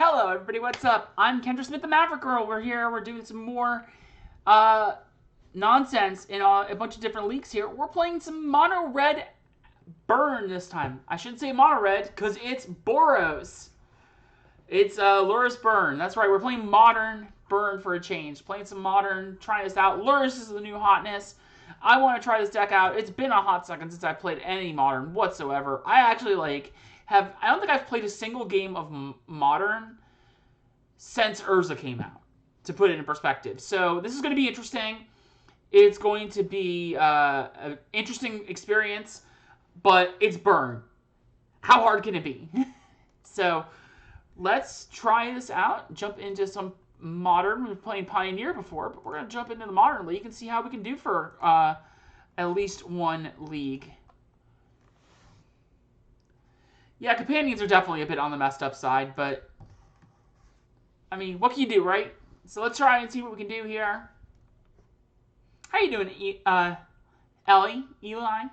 Hello, everybody. What's up? I'm Kendra Smith, the Maverick Girl. We're here. We're doing some more nonsense in a bunch of different leagues here. We're playing some Mono Red Burn this time. I shouldn't say Mono Red because it's Boros. It's Lurrus Burn. That's right. We're playing Modern Burn for a change. Playing some Modern, trying this out. Lurrus is the new hotness. I want to try this deck out. It's been a hot second since I played any Modern whatsoever. I actually I don't think I've played a single game of Modern since Urza came out, to put it in perspective. So this is going to be interesting. It's going to be an interesting experience, but it's Burn. How hard can it be? So let's try this out. Jump into some Modern. We've been playing Pioneer before, but we're going to jump into the Modern League and see how we can do for at least one league. Yeah, companions are definitely a bit on the messed up side, but I mean, what can you do, right? So let's try and see what we can do here. How you doing, Ellie? Eli?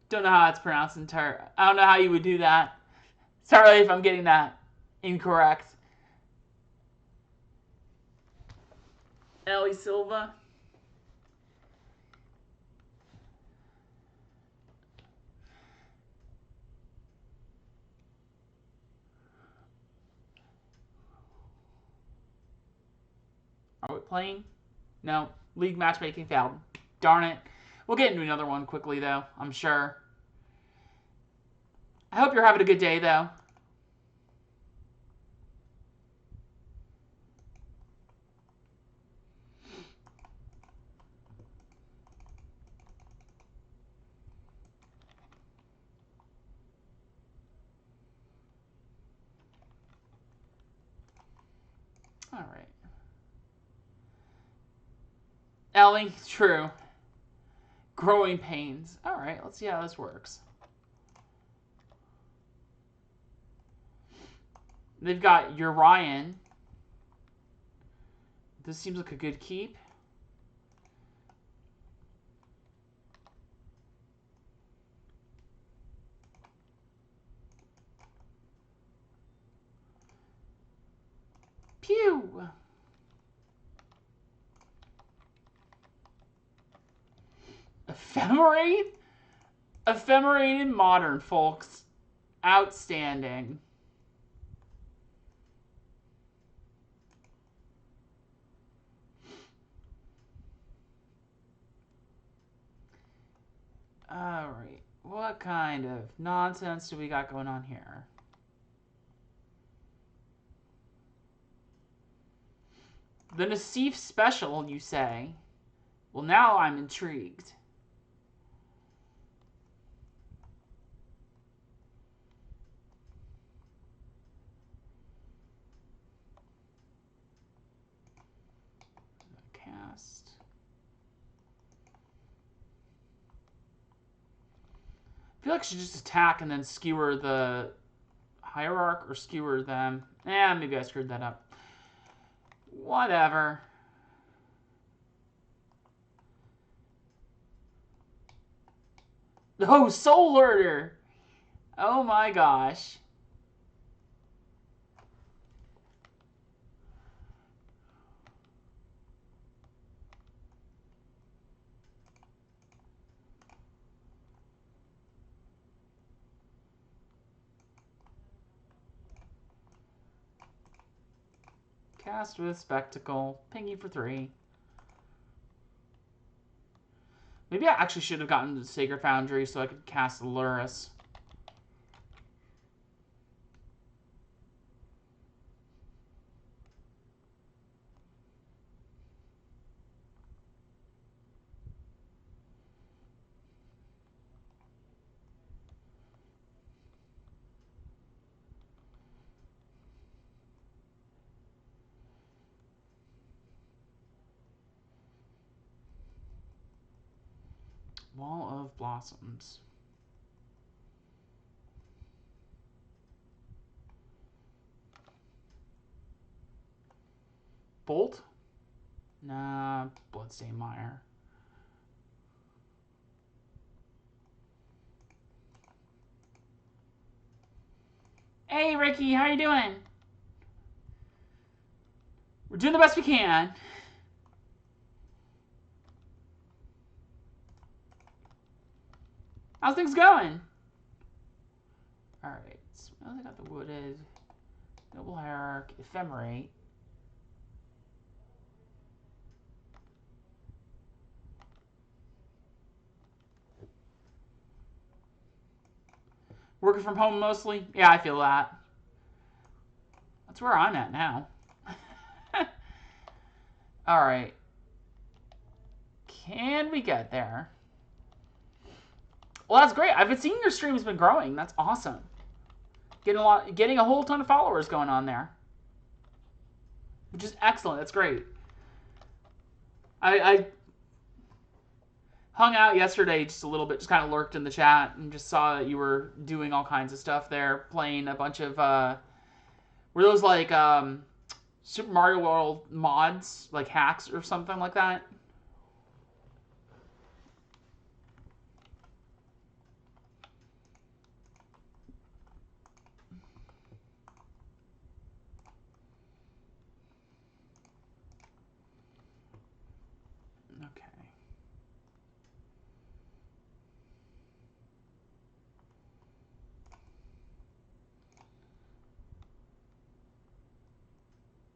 Don't know how it's pronounced I don't know how you would do that. Sorry if I'm getting that incorrect. Ellie Silva. Are we playing? No. League matchmaking failed. Darn it. We'll get into another one quickly, though, I'm sure. I hope you're having a good day, though. All right. Ellie, true. Growing pains. All right, let's see how this works. They've got Yorion. This seems like a good keep. Pew! Ephemerate? Ephemerate in Modern, folks. Outstanding. Alright. What kind of nonsense do we got going on here? The Nassif special, you say? Well, now I'm intrigued. Cast. I feel like I should just attack and then skewer the Hierarch or skewer them. Maybe I screwed that up. Whatever. Oh, Soul Lurder! Oh my gosh. Cast with Spectacle. Pingy for 3. Maybe I actually should have gotten the Sacred Foundry so I could cast Lurrus. Wall of Blossoms. Bolt? Nah, Bloodstained Mire. Hey, Ricky, how you doing? We're doing the best we can. How's things going? Alright, so I got the Wooded, Noble Hierarch, Ephemerate. Working from home mostly? Yeah, I feel that. That's where I'm at now. Alright. Can we get there? Well, that's great. I've been seeing your stream's been growing. That's awesome. Getting a whole ton of followers going on there. Which is excellent. That's great. I hung out yesterday just a little bit, just kind of lurked in the chat and just saw that you were doing all kinds of stuff there, playing a bunch of, were those like Super Mario World mods, like hacks or something like that?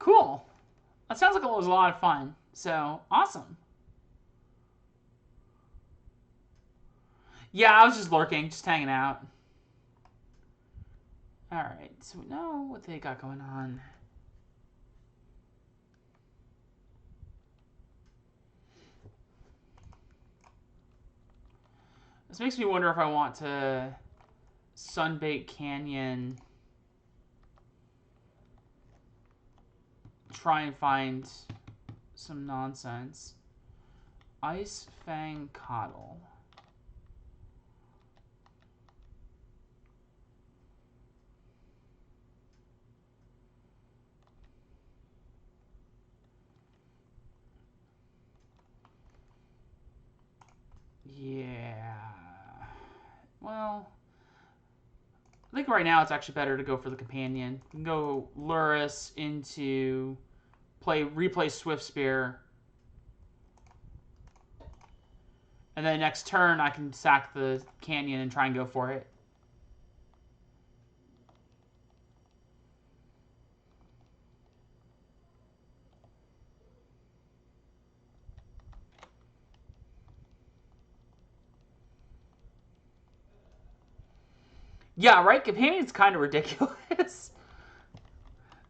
Cool. That sounds like it was a lot of fun. So, awesome. Yeah, I was just lurking, just hanging out. Alright, so we know what they got going on. This makes me wonder if I want to Sunbaked Canyon, try and find some nonsense. Ice Fang Coddle. Yeah. Well, I think right now it's actually better to go for the companion. You can go Lurrus into replay Swiftspear. And then next turn I can sack the canyon and try and go for it. Yeah, right? Companion's kind of ridiculous.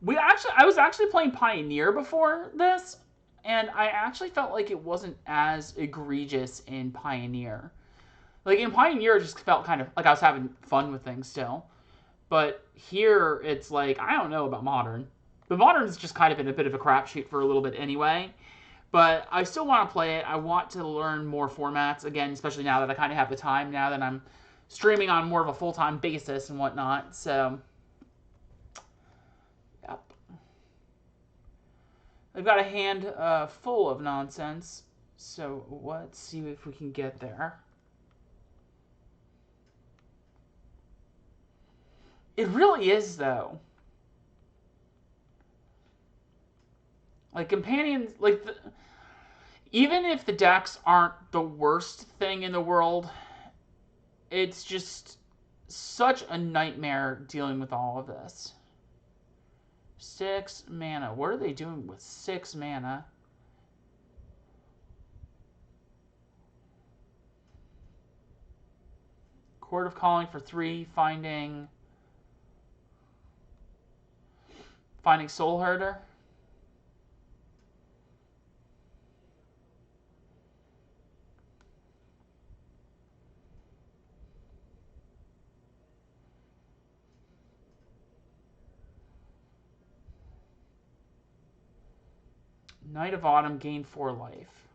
I was actually playing Pioneer before this, and I actually felt like it wasn't as egregious in Pioneer. Like, in Pioneer, it just felt kind of like I was having fun with things still. But here, it's like, I don't know about Modern. But Modern's just kind of been a bit of a crapshoot for a little bit anyway. But I still want to play it. I want to learn more formats, again, especially now that I kind of have the time, now that I'm streaming on more of a full-time basis and whatnot. So, yep. I've got a hand full of nonsense. So let's see if we can get there. It really is, though. Like, companions, like, even if the decks aren't the worst thing in the world, it's just such a nightmare dealing with all of this. 6 mana. What are they doing with 6 mana? Court of Calling for 3, finding Soul Herder. Knight of Autumn, gain 4 life.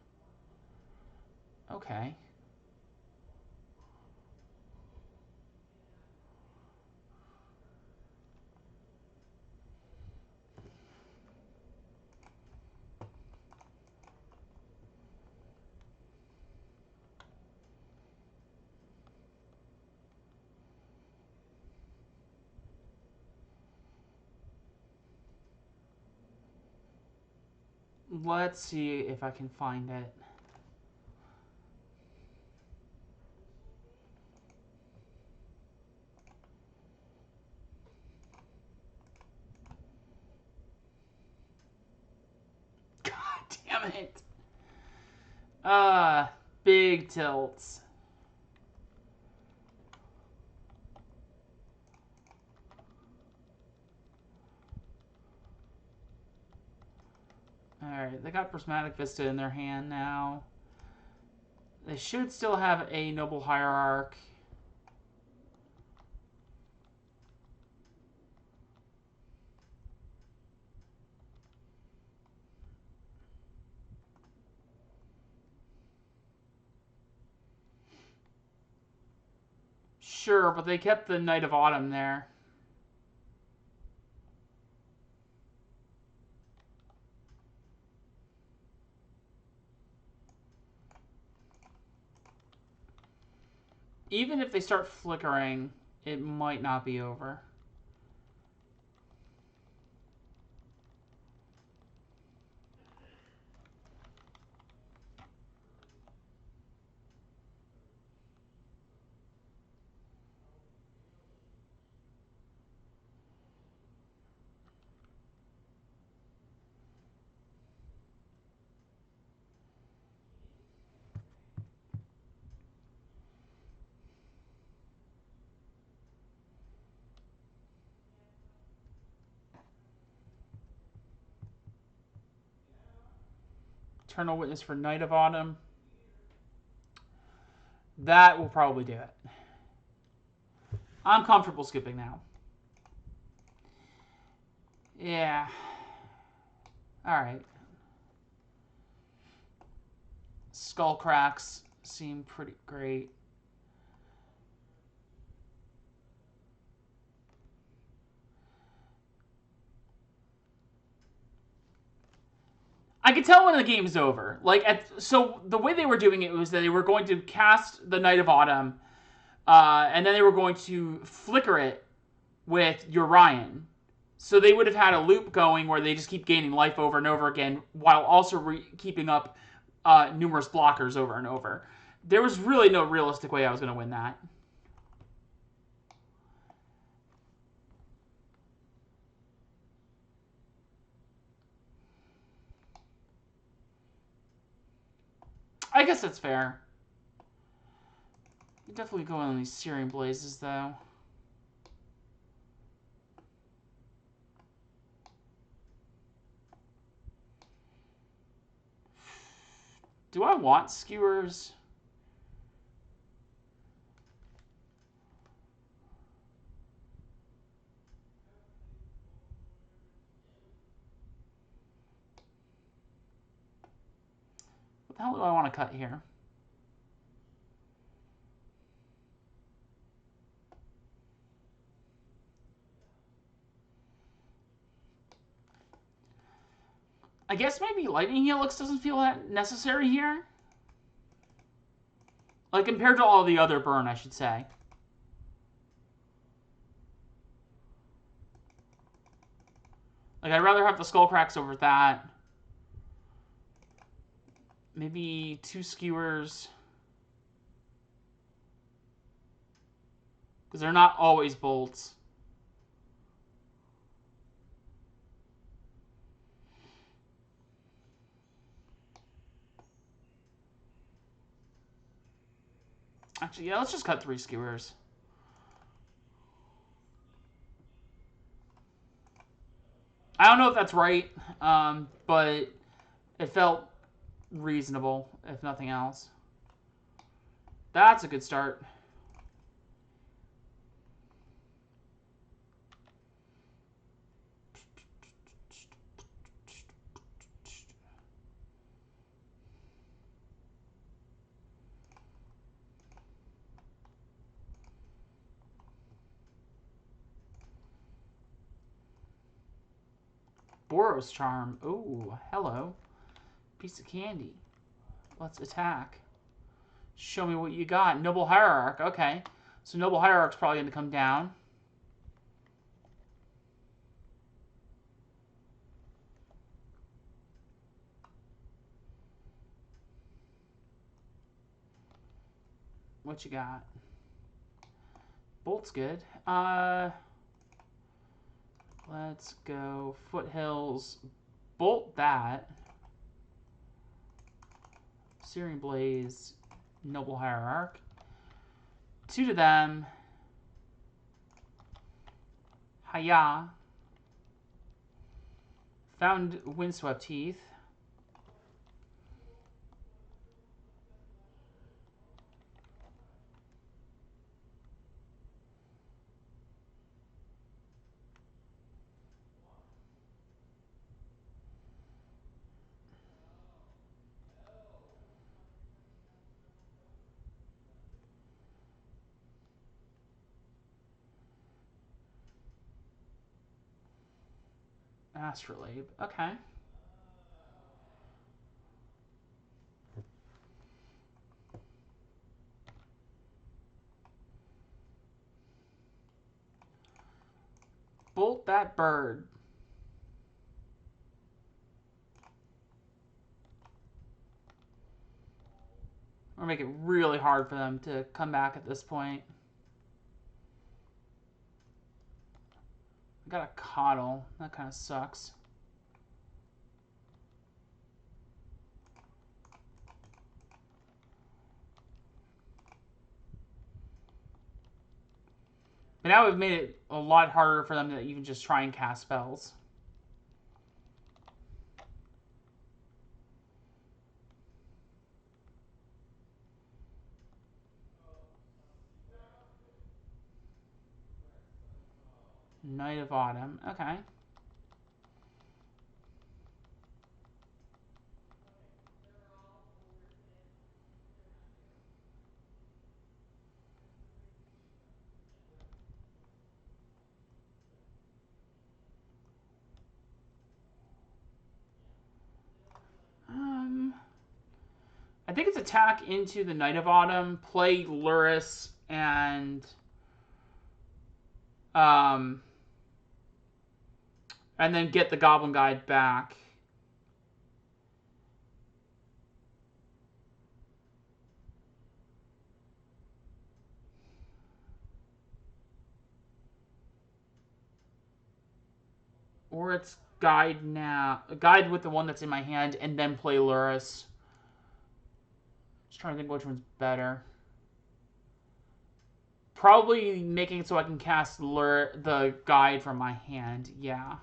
Okay. Let's see if I can find it. God damn it. Big tilts. Alright, they got Prismatic Vista in their hand now. They should still have a Noble Hierarch. Sure, but they kept the Knight of Autumn there. Even if they start flickering, it might not be over. Eternal Witness for Knight of Autumn. That will probably do it. I'm comfortable skipping now. Yeah. Alright. Skull cracks seem pretty great. I could tell when the game's over. So the way they were doing it was that they were going to cast the Knight of Autumn, and then they were going to flicker it with Yorion. So they would have had a loop going where they just keep gaining life over and over again, while also keeping up numerous blockers over and over. There was really no realistic way I was going to win that. I guess that's fair. You definitely go on these Searing Blazes, though. Do I want skewers? What the hell do I want to cut here? I guess maybe Lightning Helix doesn't feel that necessary here. Like, compared to all the other burn, I should say. Like, I'd rather have the Skull Cracks over that. Maybe 2 skewers. Because they're not always bolts. Actually, yeah, let's just cut 3 skewers. I don't know if that's right, but it felt reasonable, if nothing else. That's a good start. Boros Charm. Ooh, hello. Piece of candy. Let's attack. Show me what you got. Noble Hierarch. Okay. So Noble Hierarch's probably going to come down. What you got? Bolt's good. Let's go Foothills. Bolt that. Searing Blaze. Noble Hierarch. 2 to them. Hiya. Found Windswept Heath. Astrolabe. Okay. Bolt that bird. We're making it really hard for them to come back at this point. I got a coddle. That kind of sucks. But now we've made it a lot harder for them to even just try and cast spells. Night of Autumn. Okay. I think it's attack into the Night of Autumn, play Lurrus, and then get the Goblin Guide back. Or it's guide now. Guide with the one that's in my hand, and then play Lurrus. Just trying to think which one's better. Probably making it so I can cast the guide from my hand. Yeah.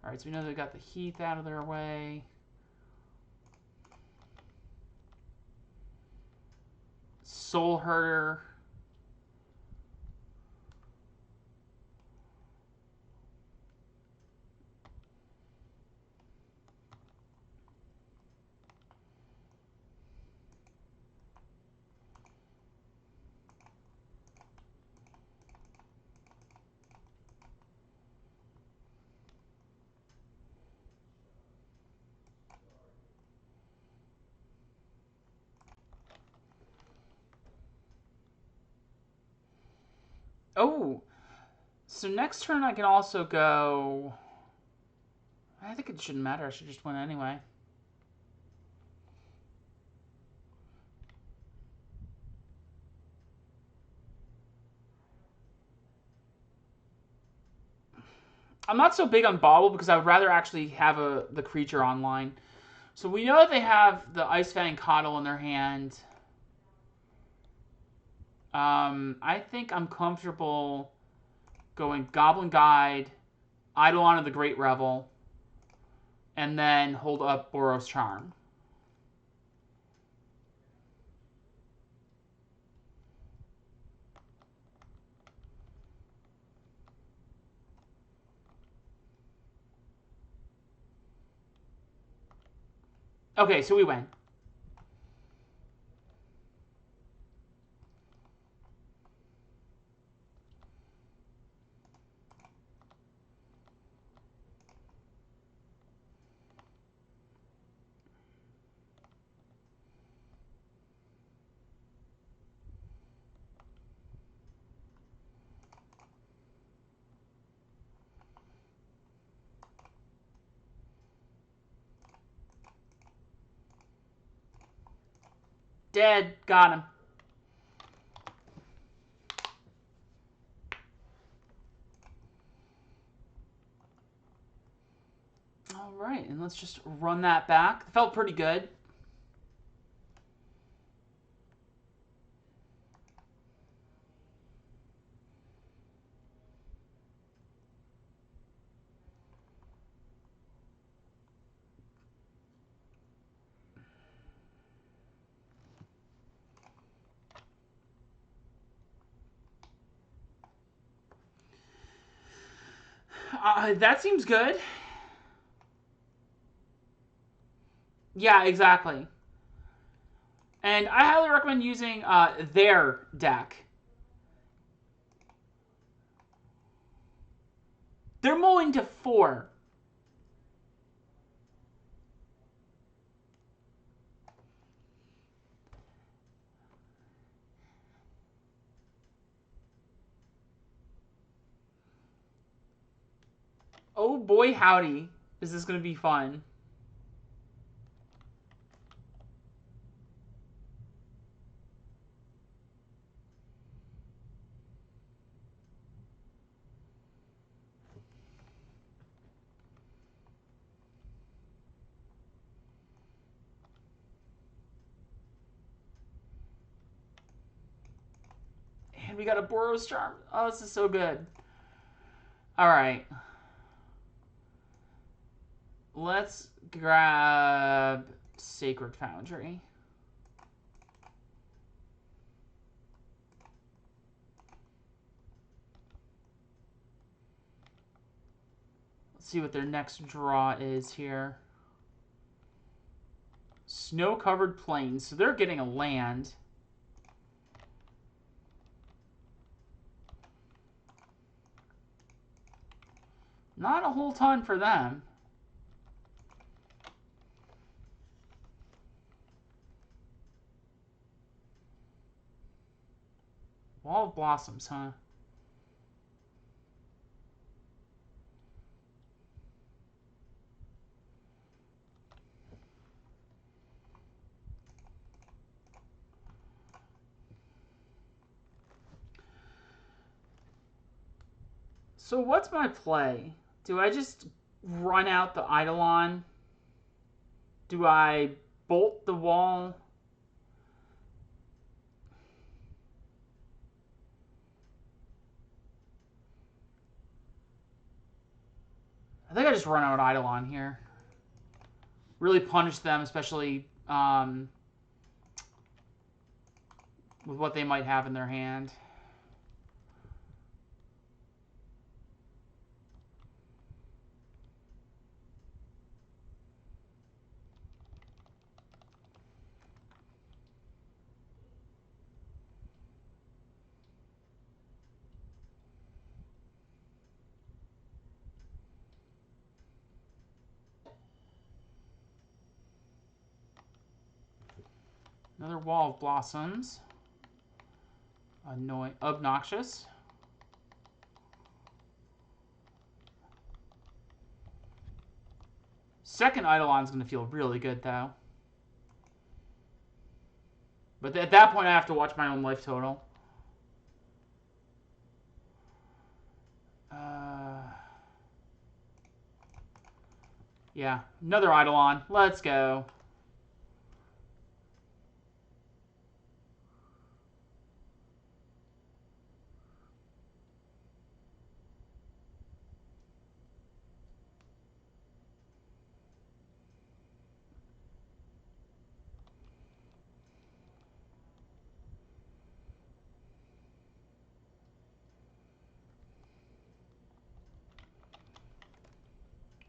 Alright, so we know they got the Heath out of their way. Soul Herder. Oh, so next turn I can also go... I think it shouldn't matter. I should just win anyway. I'm not so big on Bauble because I would rather actually have the creature online. So we know that they have the Icefang Coddle in their hand. I think I'm comfortable going Goblin Guide, Eidolon of the Great Revel, and then hold up Boros Charm. Okay, so we win. Dead. Got him. All right, and let's just run that back. It felt pretty good. That seems good. Yeah, exactly. And I highly recommend using their deck. They're mulling to 4. Oh boy, howdy. Is this going to be fun? And we got a Boros Charm. Oh, this is so good. All right. Let's grab Sacred Foundry. Let's see what their next draw is here. Snow-covered plains. So they're getting a land. Not a whole ton for them. Wall of Blossoms, huh? So what's my play? Do I just run out the Eidolon? Do I bolt the wall? I think I just run out Eidolon here. Really punish them, especially with what they might have in their hand. Another Wall of Blossoms. Obnoxious. Second Eidolon's going to feel really good, though. But at that point, I have to watch my own life total. Yeah, another Eidolon. Let's go.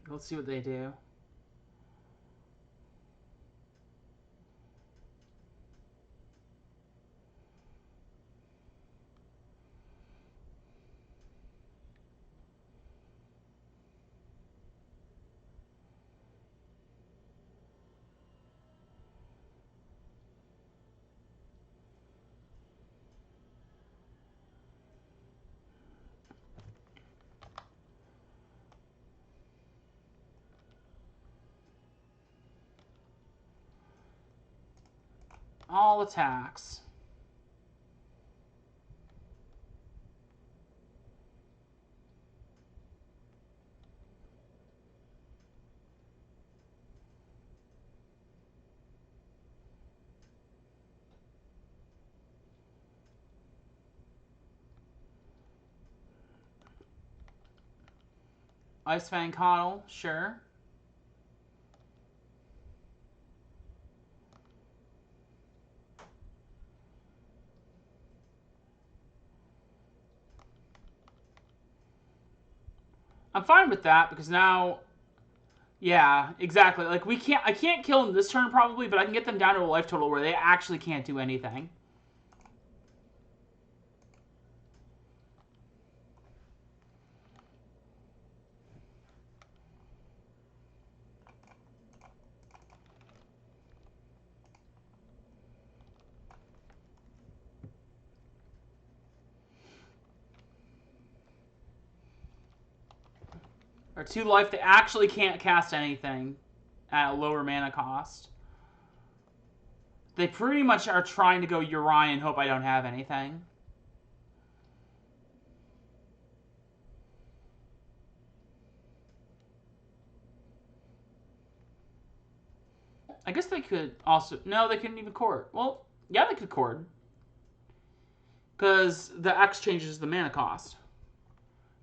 Let's see what they do. All attacks. Ice Fang Coddle, sure. I'm fine with that because now, yeah, exactly. Like I can't kill them this turn probably, but I can get them down to a life total where they actually can't do anything. Or 2 life, they actually can't cast anything at a lower mana cost. They pretty much are trying to go Uriah and hope I don't have anything. I guess they could also... No, they couldn't even cord. Well, yeah, they could cord. Because the X changes the mana cost.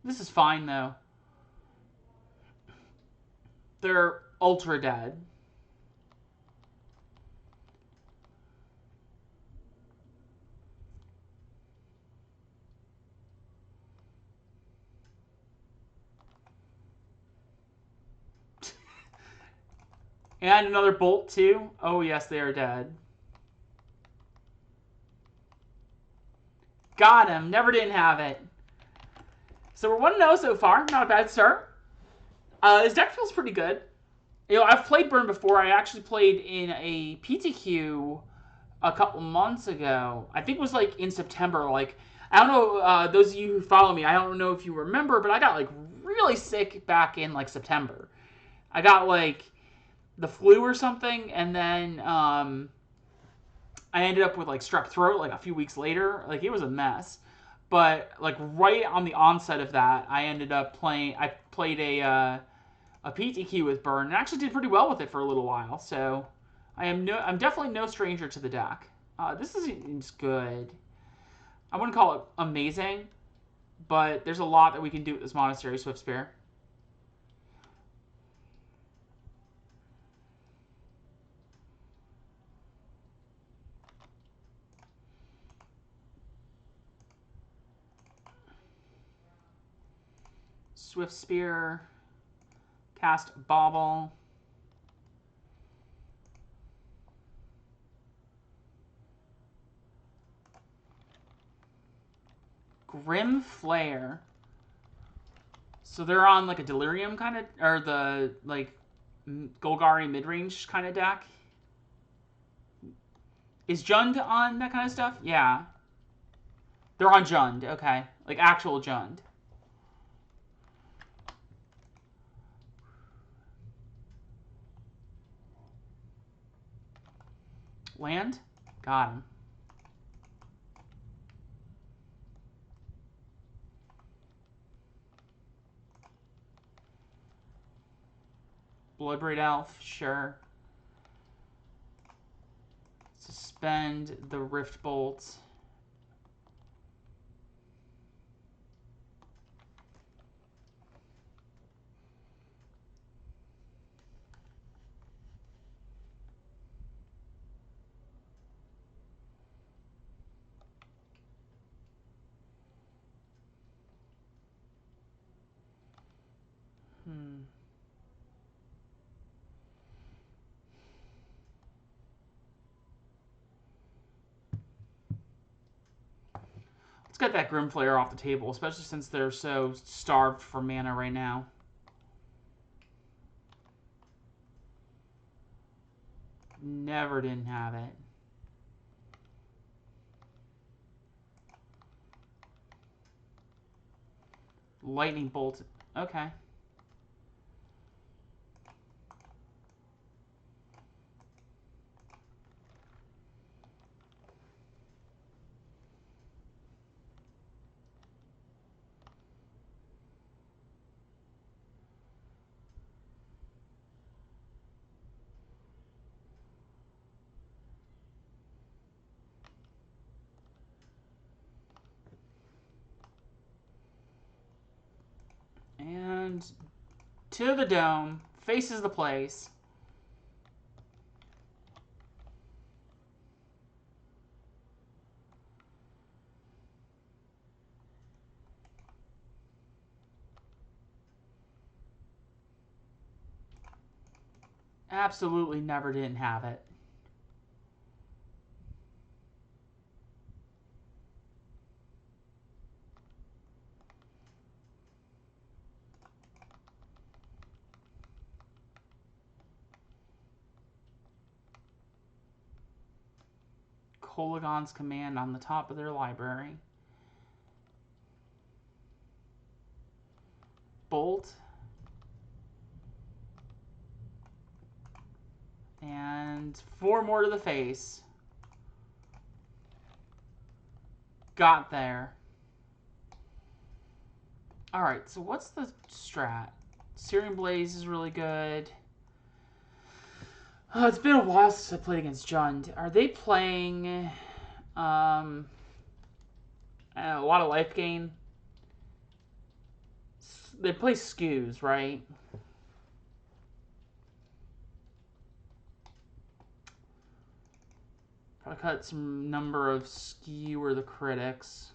This is fine, though. They're ultra dead. And another bolt, too. Oh, yes, they are dead. Got him. Never didn't have it. So we're 1-0 so far. Not a bad start. His deck feels pretty good. You know, I've played Burn before. I actually played in a PTQ a couple months ago. I think it was like in September. Like, I don't know, those of you who follow me, I don't know if you remember, but I got like really sick back in like September. I got like the flu or something, and then I ended up with like strep throat like a few weeks later. Like, it was a mess. But like right on the onset of that, I ended up playing. I played a PTQ with Burn and actually did pretty well with it for a little while. So I'm definitely no stranger to the deck. This is good. I wouldn't call it amazing, but there's a lot that we can do with this Monastery Swiftspear. Swiftspear, cast Bauble. Grim Flare. So they're on like a Delirium kind of, or the like Golgari mid-range kind of deck. Is Jund on that kind of stuff? Yeah. They're on Jund, okay. Like actual Jund. Land? Got him. Bloodbraid Elf, sure. Suspend the Rift Bolt. Let's get that Grim Flare off the table, especially since they're so starved for mana right now. Never didn't have it. Lightning Bolt. Okay. to the dome, faces the place. Absolutely never didn't have it. Kolaghan's Command on the top of their library. Bolt. And 4 more to the face. Got there. Alright, so what's the strat? Searing Blaze is really good. Oh, it's been a while since I played against Jund. Are they playing a lot of life gain? They play Skews, right? Probably cut some number of Skewer the Critics.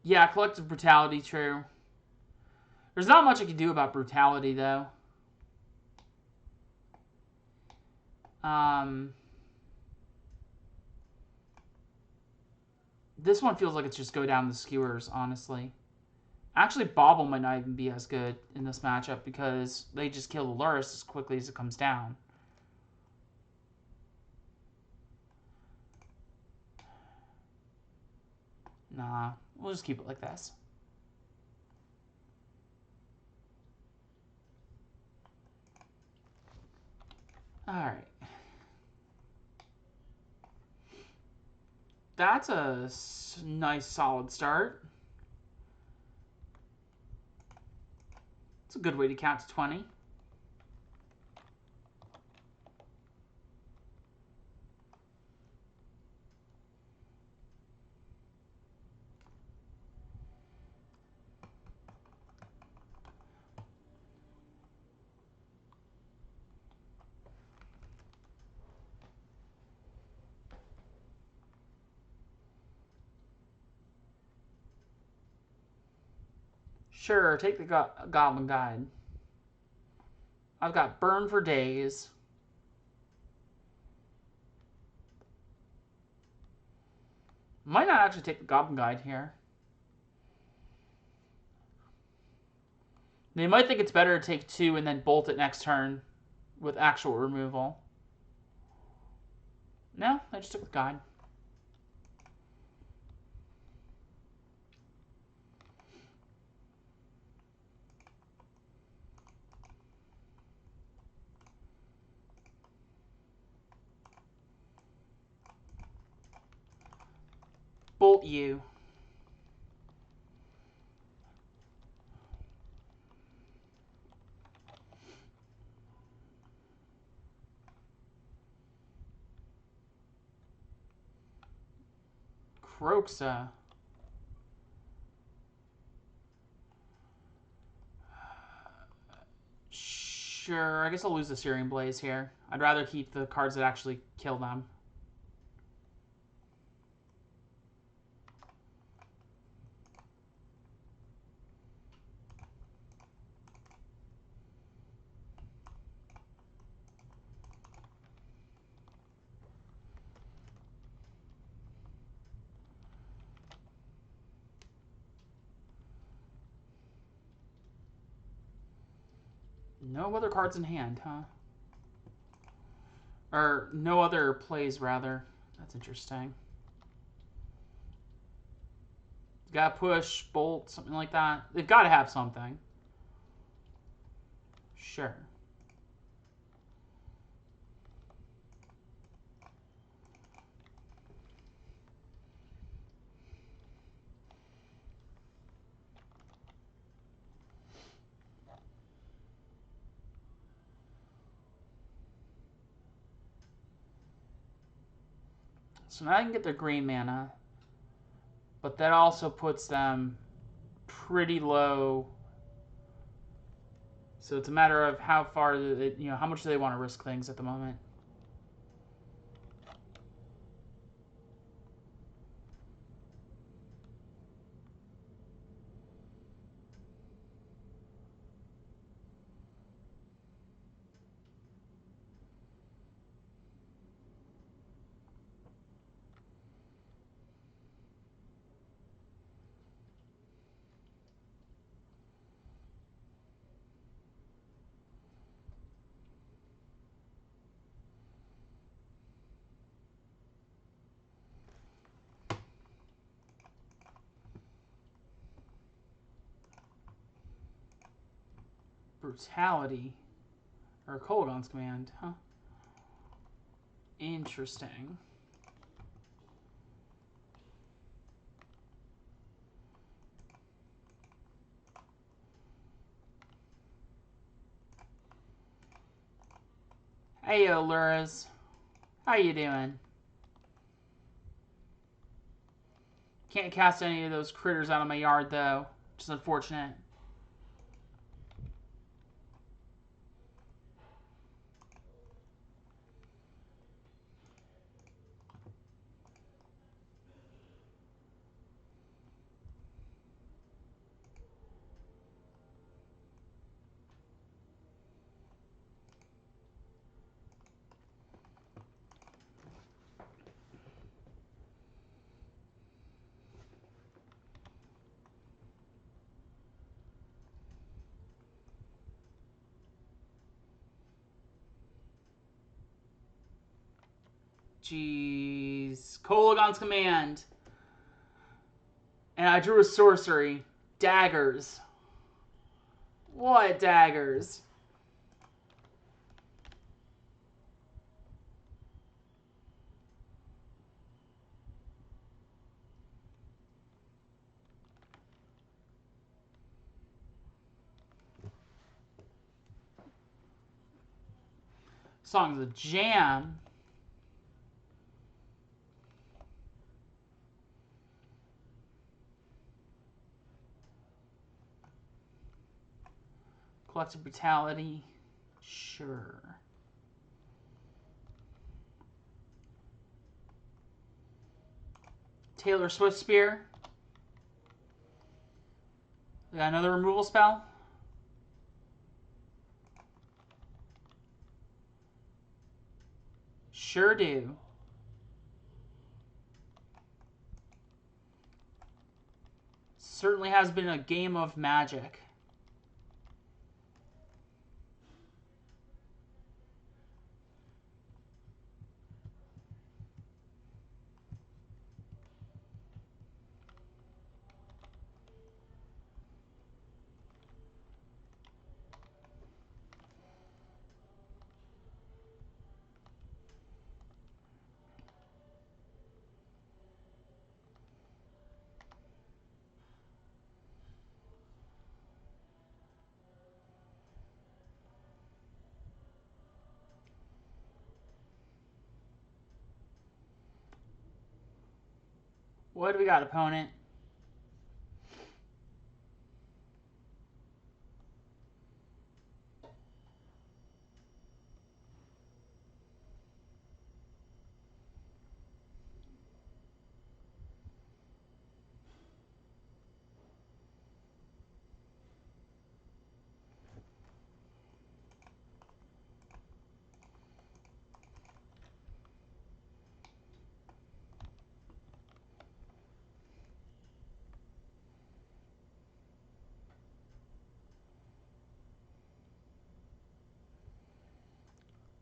Yeah, Collective Brutality, true. There's not much I can do about Brutality, though. This one feels like it's just go down the Skewers, honestly. Actually, Bauble might not even be as good in this matchup because they just kill the Lurrus as quickly as it comes down. Nah, we'll just keep it like this. Alright. That's a nice solid start. It's a good way to count to 20. Sure, take the Goblin Guide. I've got Burn for days. Might not actually take the Goblin Guide here. They might think it's better to take 2 and then bolt it next turn with actual removal. No, I just took the guide. Bolt you. Croxa. Sure, I guess I'll lose the Searing Blaze here. I'd rather keep the cards that actually kill them. No other cards in hand, huh? Or no other plays, rather. That's interesting. Gotta push, bolt, something like that. They've got to have something. Sure. So now I can get their green mana, but that also puts them pretty low So it's a matter of how far, how much do they want to risk things at the moment. Brutality. Or Kolaghan's command, huh? Interesting. Hey, yo, Lurrus. How you doing? Can't cast any of those critters out of my yard, though. Which is unfortunate. Jeez. Kolaghan's command. And I drew a sorcery. Daggers. What daggers? Song's a jam. Collective brutality. Sure. Taylor Swiftspear. We got another removal spell. Sure do. Certainly has been a game of Magic. What do we got, opponent?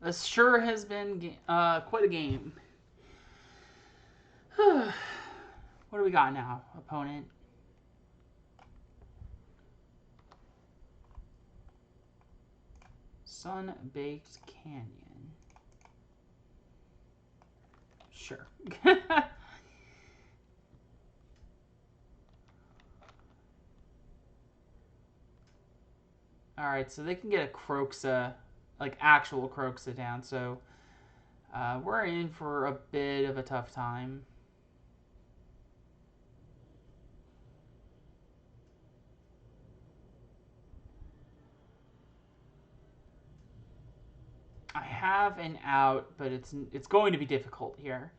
This sure has been quite a game. What do we got now, opponent? Sunbaked Canyon. Sure. Alright, so they can get a Croxa, like actual Croxa down, so we're in for a bit of a tough time. I have an out, but it's going to be difficult here.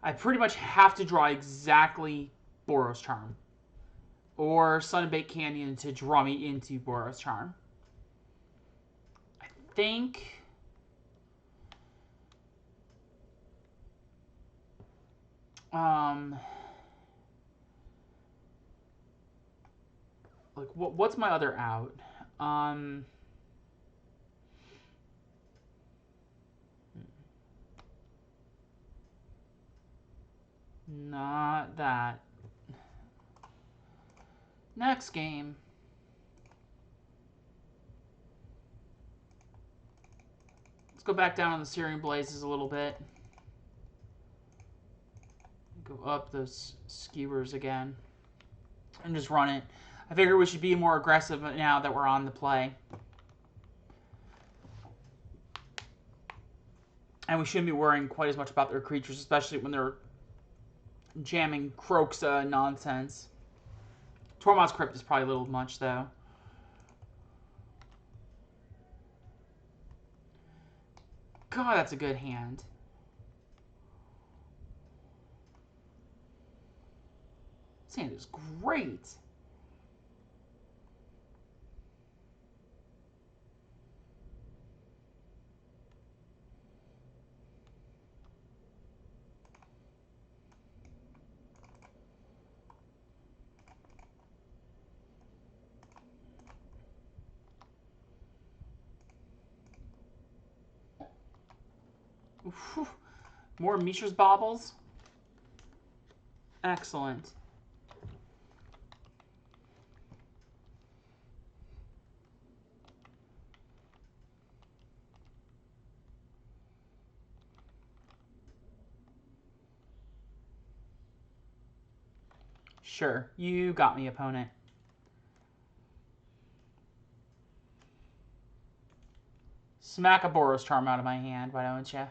I pretty much have to draw exactly Boros Charm. Or Sunbaked Canyon to draw me into Boros Charm. I think... like, what's my other out? Not that. Next game. Let's go back down on the Searing Blazes a little bit. Go up those skewers again. And just run it. I figure we should be more aggressive now that we're on the play. And we shouldn't be worrying quite as much about their creatures, especially when they're jamming Croak's nonsense. Tormod's Crypt is probably a little much, though. God, that's a good hand. This hand is great. Oof. More Mishra's Baubles. Excellent. Sure, you got me, opponent. Smack a Boros Charm out of my hand, why don't you?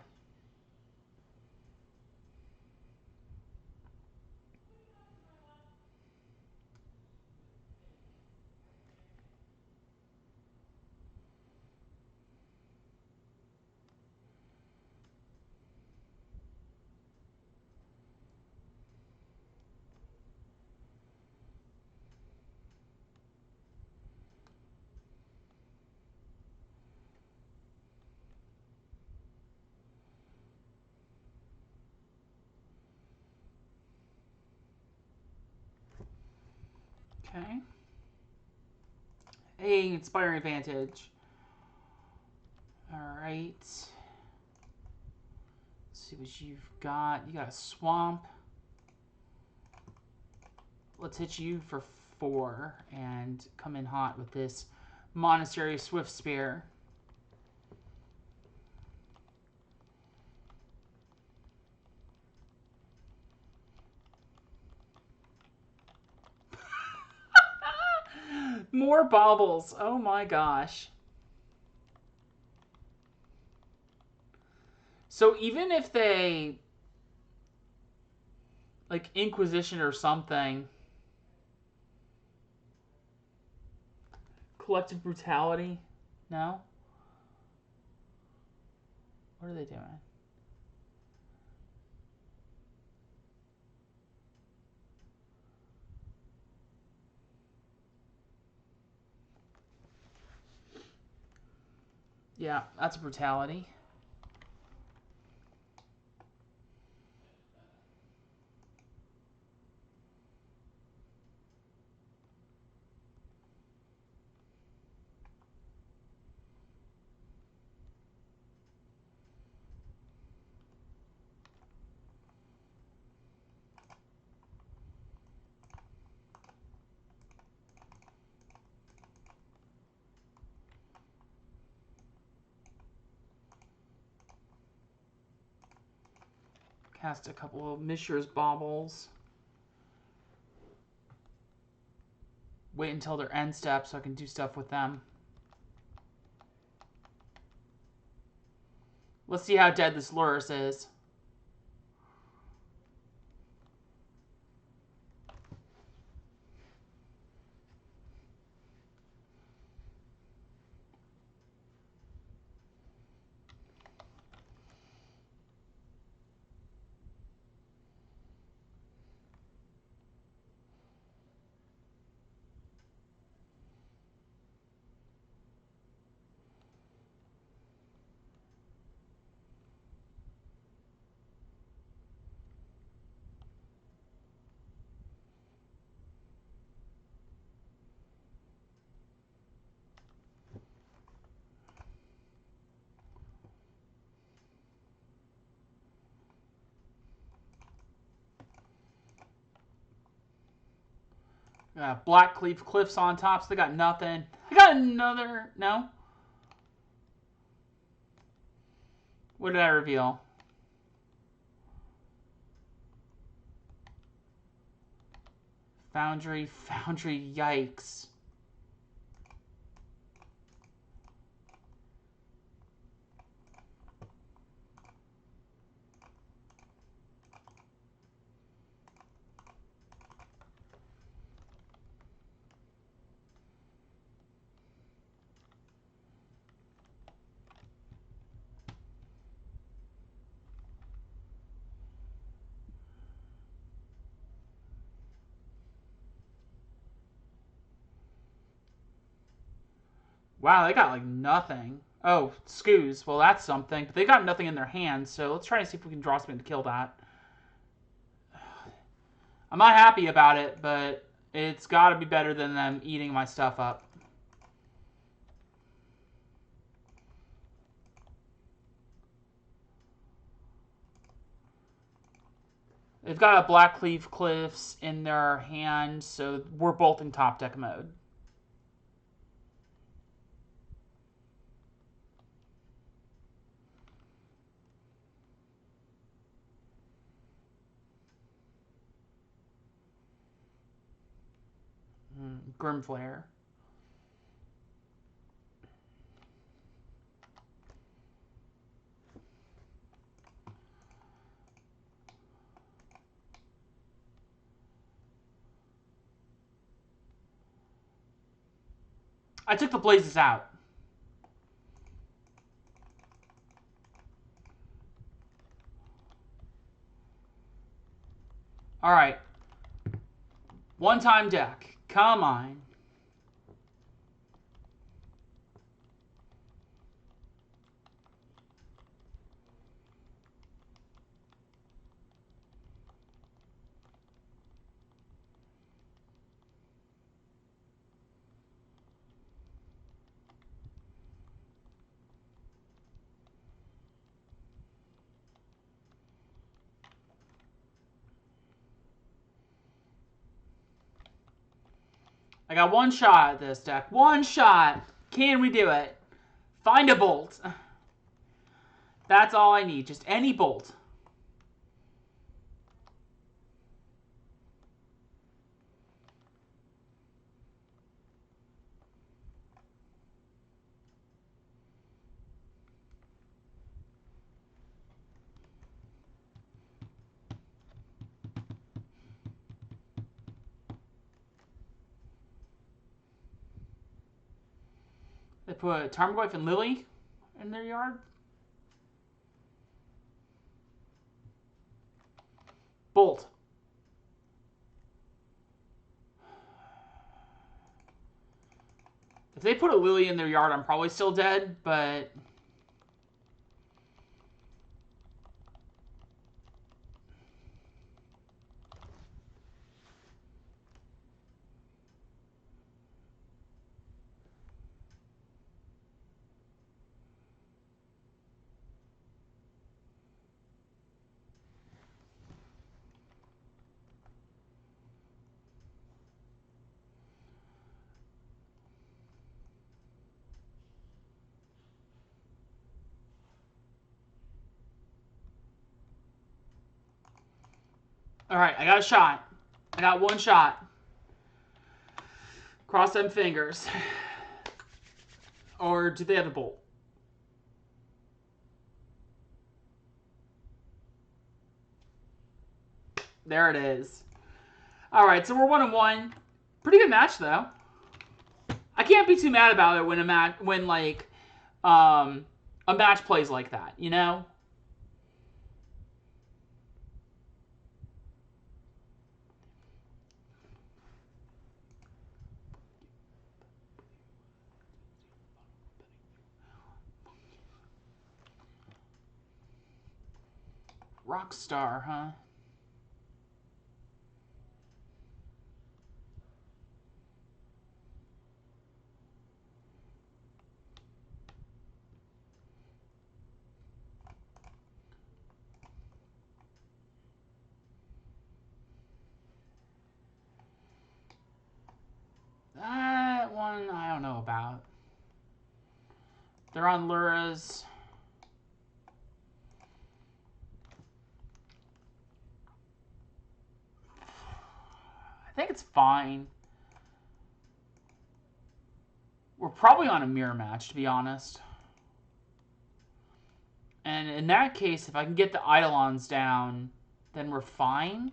Okay. Hey, Inspiring Vantage. Alright. Let's see what you've got. You got a Swamp. Let's hit you for 4 and come in hot with this Monastery Swiftspear. More Baubles. Oh my gosh. So even if they like Inquisition or something, Collective Brutality, no? What are they doing? Yeah, that's Brutality. Cast a couple of Mishra's Baubles. Wait until their end step so I can do stuff with them. Let's see how dead this Lurrus is. Black Cleave Cliffs on top, so they got nothing. I got another... No? What did I reveal? Foundry, yikes. Wow, they got like nothing. Oh, Skews. Well, that's something. But they got nothing in their hands, so let's try to see if we can draw something to kill that. I'm not happy about it, but it's got to be better than them eating my stuff up. They've got a Black Cleave Cliffs in their hand, so we're both in top deck mode. Grimflare. I took the Blazes out. Alright. One-time deck. Come on. I got one shot at this deck. One shot. Can we do it? Find a bolt. That's all I need. Just any bolt. They put Tarmogoyf and Lily in their yard. Bolt. If they put a Lily in their yard, I'm probably still dead, but... Alright, I got a shot. I got one shot. Cross them fingers. Or do they have a bolt? There it is. Alright, so we're 1-1. Pretty good match, though. I can't be too mad about it when a match plays like that, you know? Rockstar, huh? out. They're on Lurrus. I think it's fine. We're probably on a mirror match, to be honest. And in that case, if I can get the Eidolons down, then we're fine.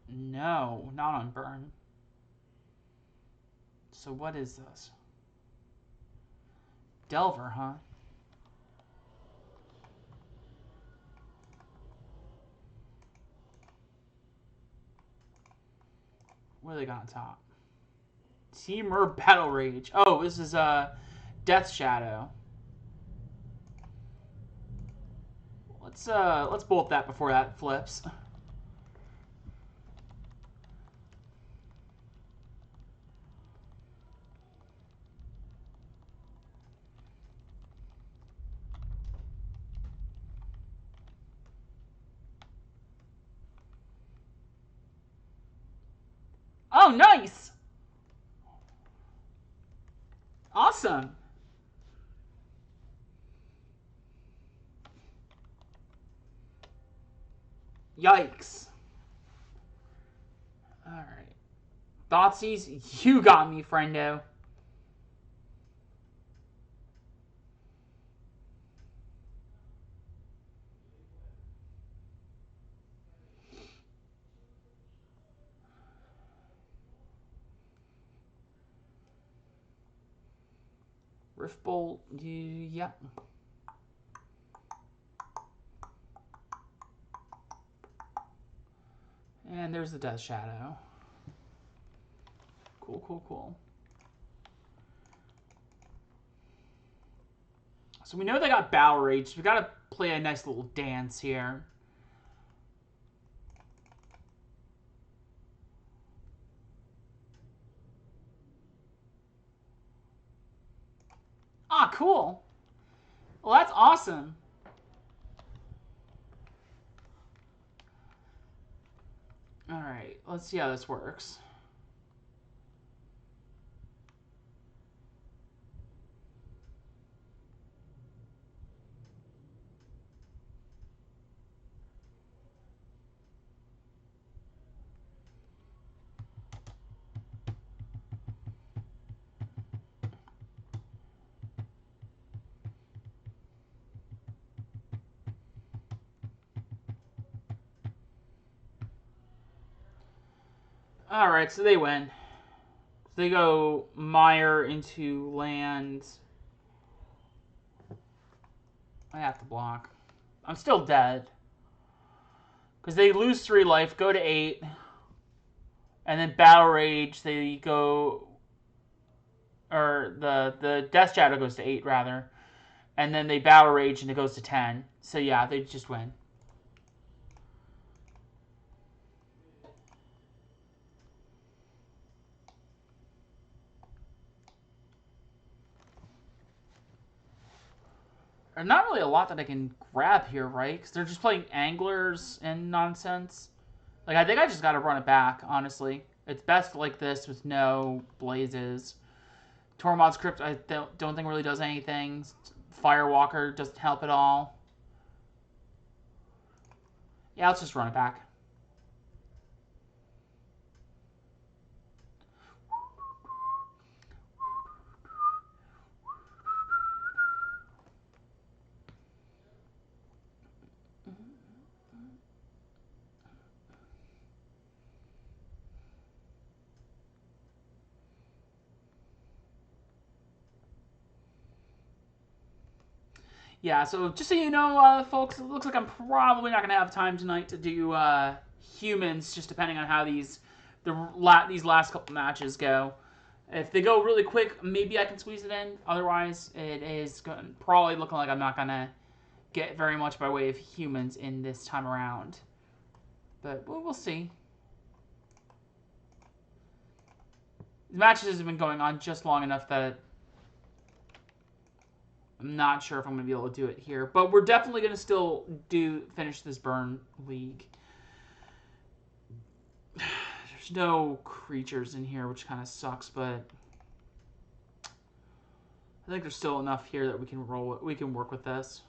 No, not on Burn. So what is this? Delver, huh? What do they got on top? Teamer Battle Rage. Oh, this is Death Shadow. Let's bolt that before that flips. Oh, nice! Awesome! Yikes. Alright. Thoughtseize, you got me, friendo. Riftbolt, yep. And there's the Death Shadow. Cool, cool, cool. So we know they got Battle Rage. So we gotta play a nice little dance here. Ah, cool. Well, that's awesome. Alright, let's see how this works. Alright, so they win. They go Mire into land. I have to block. I'm still dead. Because they lose 3 life, go to 8. And then Battle Rage, they go... Or the Death Shadow goes to 8, rather. And then they Battle Rage and it goes to 10. So yeah, they just win. There's not really a lot that I can grab here, right? Because they're just playing anglers and nonsense. Like, I think I just got to run it back, honestly. It's best like this with no blazes. Tormod's Crypt, I don't think really does anything. Firewalker doesn't help at all. Yeah, let's just run it back. Yeah, so just so you know, folks, it looks like I'm probably not going to have time tonight to do humans, just depending on how these last couple matches go. If they go really quick, maybe I can squeeze it in. Otherwise, it is probably looking like I'm not going to get very much by way of humans in this time around. But we'll see. The matches have been going on just long enough that I'm not sure if I'm going to be able to do it here. But we're definitely going to still finish this burn league. There's no creatures in here, which kind of sucks, but I think there's still enough here that we can work with this.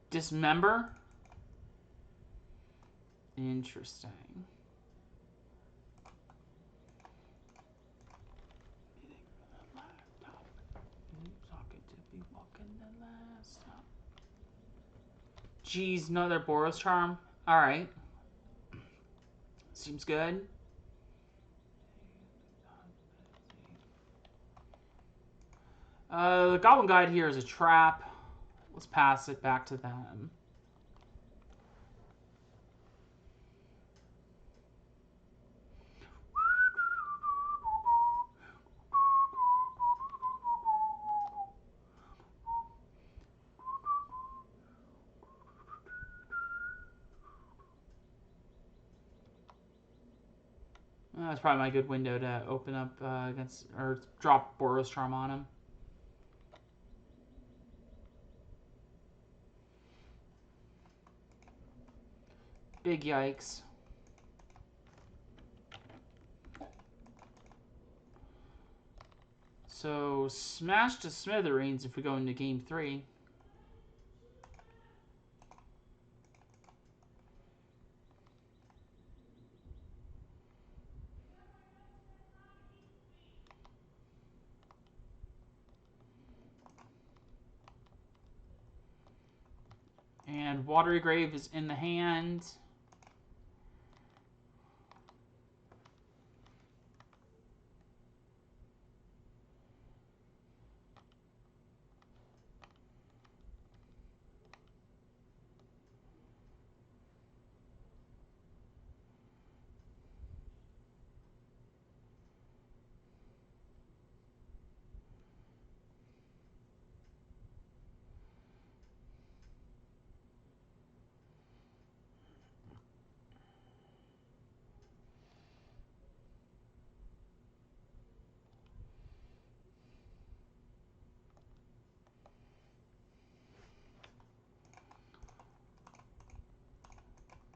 Dismember? Interesting. Geez, another Boros Charm. Alright. Seems good. The Goblin Guide here is a trap. Let's pass it back to them. That's probably my good window to open up against, or drop Boros Charm on him. Big yikes. So, smash to smithereens if we go into game 3. And Watery Grave is in the hand.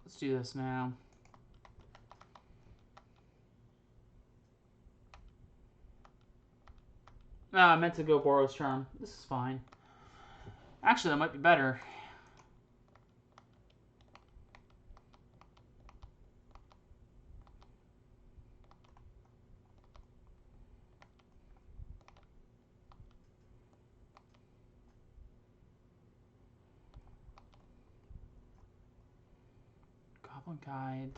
Let's do this now. No, I meant to go Boros Charm. This is fine. Actually, that might be better. Goblin Guide.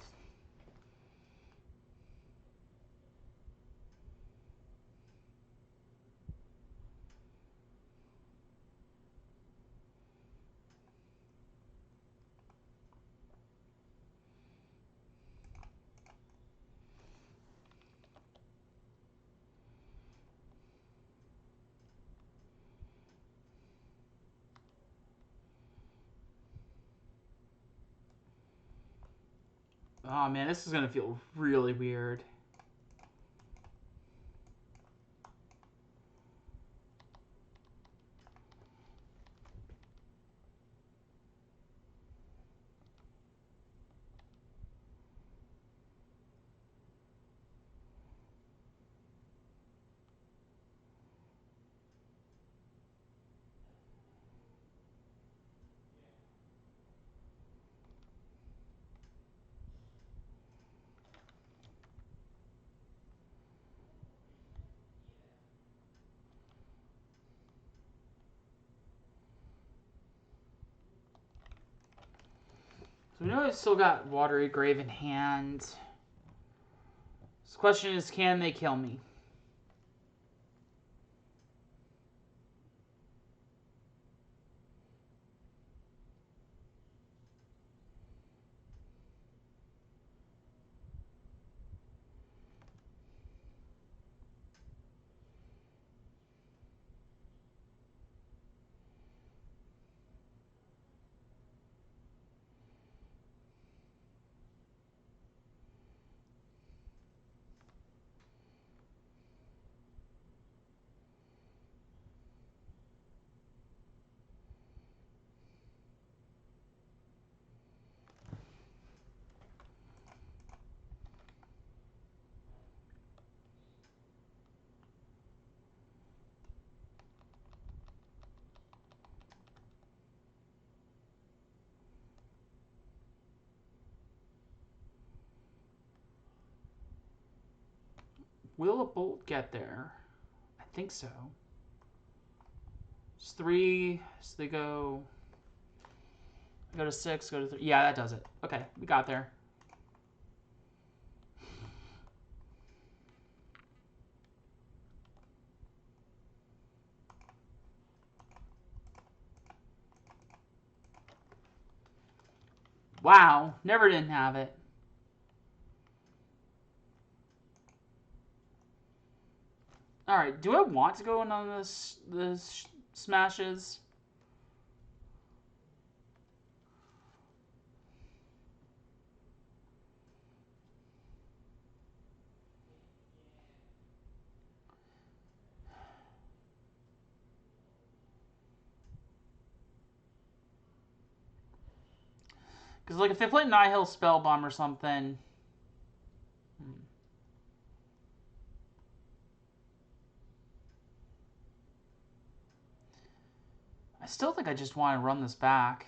Oh man, this is gonna feel really weird. So we know I've still got Watery Grave in hand. So the question is, can they kill me? Will a bolt get there? I think so. It's 3, so they go to 6, go to 3. Yeah, that does it. Okay, we got there. Wow, never didn't have it. All right, do I want to go in on this smashes? Because, like, if they play Nihil Spellbomb or something... I still think I just want to run this back.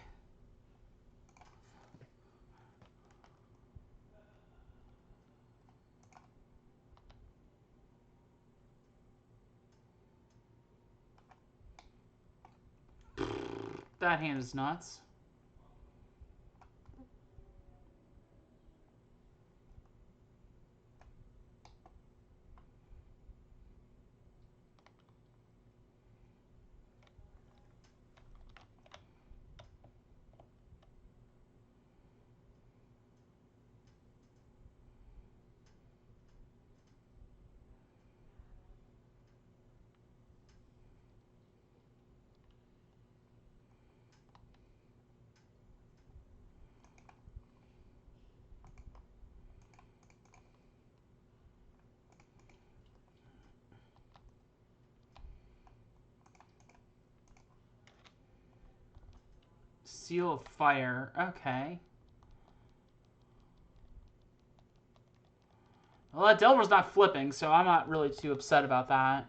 That hand is nuts. Seal of Fire. Okay. Well, that Delver's not flipping, so I'm not really too upset about that.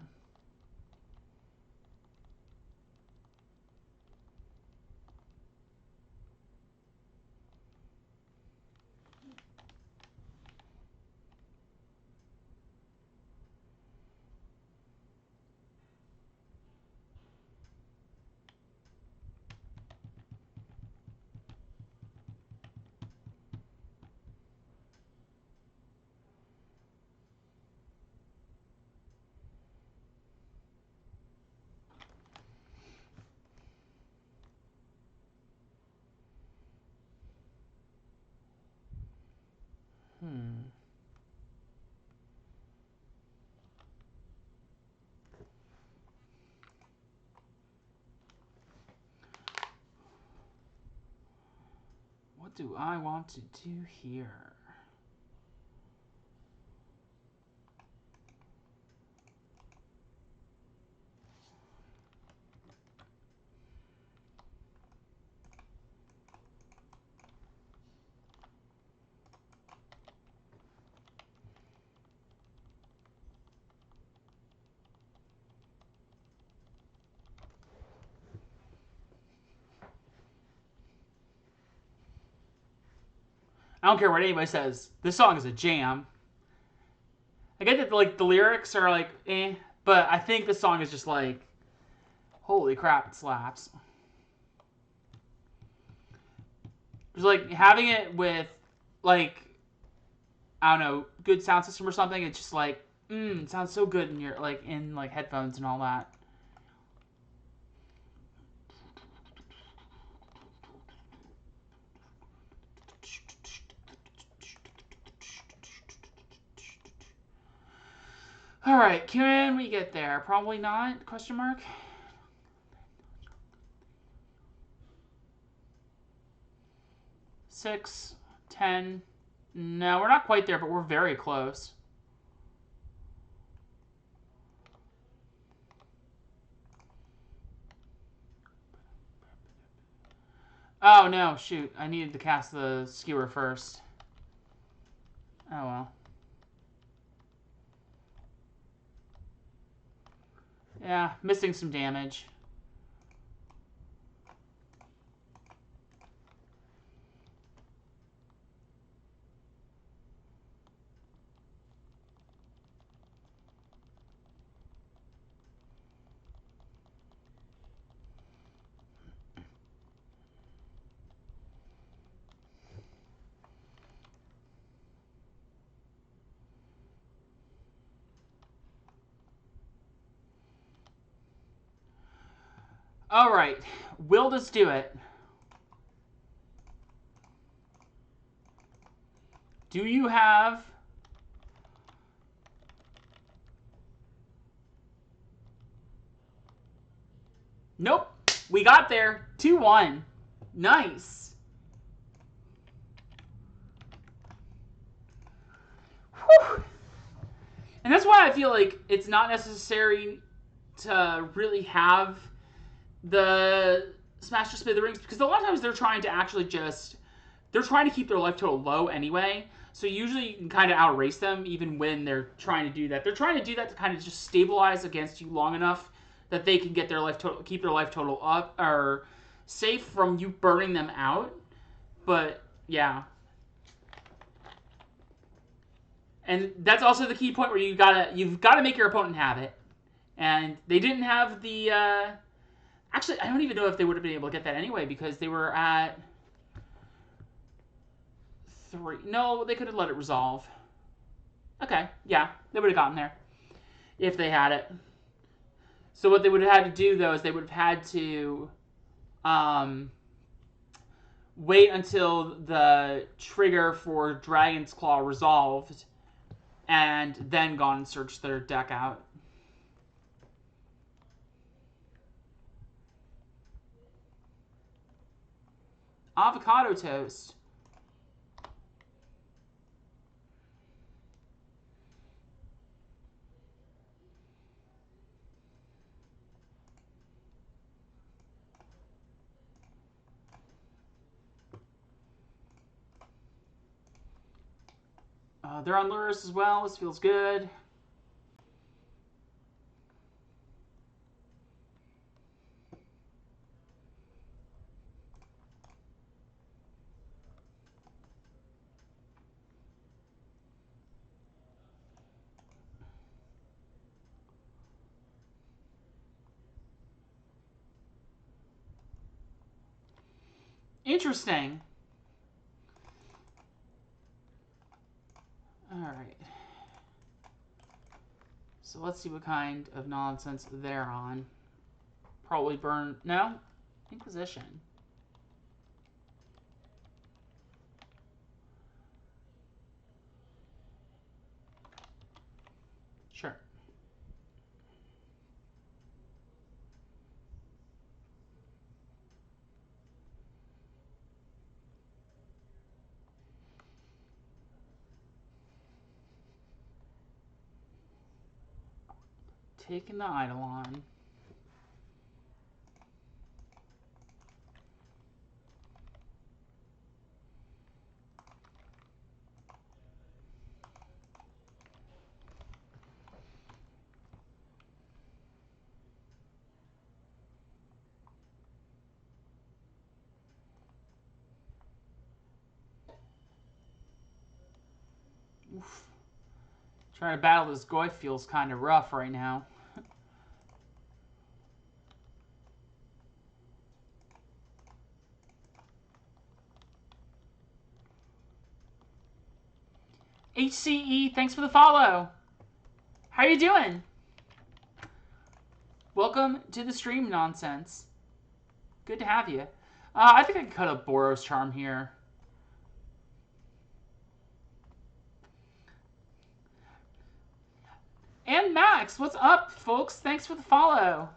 What do I want to do here? I don't care what anybody says. This song is a jam. I get that like the lyrics are like eh, but I think the song is just like, holy crap, it slaps. Just like having it with like, I don't know, good sound system or something. It's just like, it sounds so good in your like in like headphones and all that. All right, can we get there? Probably not, question mark. Six, 10. No, we're not quite there, but we're very close. Oh, no, shoot. I needed to cast the Skewer first. Oh, well. Yeah, missing some damage. All right. Will this do it? Do you have... Nope. We got there. 2-1. Nice. Whew. And that's why I feel like it's not necessary to really have the Smash to Spit the Rings, because a lot of times they're trying to actually just... They're trying to keep their life total low anyway, so usually you can kind of outrace them even when they're trying to do that. They're trying to do that to kind of just stabilize against you long enough that they can get their life total, keep their life total up, or safe from you burning them out. But, yeah. And that's also the key point where you've got to make your opponent have it. And they didn't have the... Actually, I don't even know if they would have been able to get that anyway, because they were at 3. No, they could have let it resolve. Okay, yeah, they would have gotten there if they had it. So what they would have had to do, though, is they would have had to wait until the trigger for Dragon's Claw resolved and then gone and searched their deck out. Avocado toast. They're on Lurrus as well. This feels good. Interesting. Alright. So let's see what kind of nonsense they're on. Probably burn... No? Inquisition. Sure. Taking the Eidolon. Oof. Trying to battle this Goy feels kind of rough right now. HCE, thanks for the follow. How you doing? Welcome to the stream, nonsense. Good to have you. I think I can cut a Boros Charm here. And Max, what's up, folks? Thanks for the follow.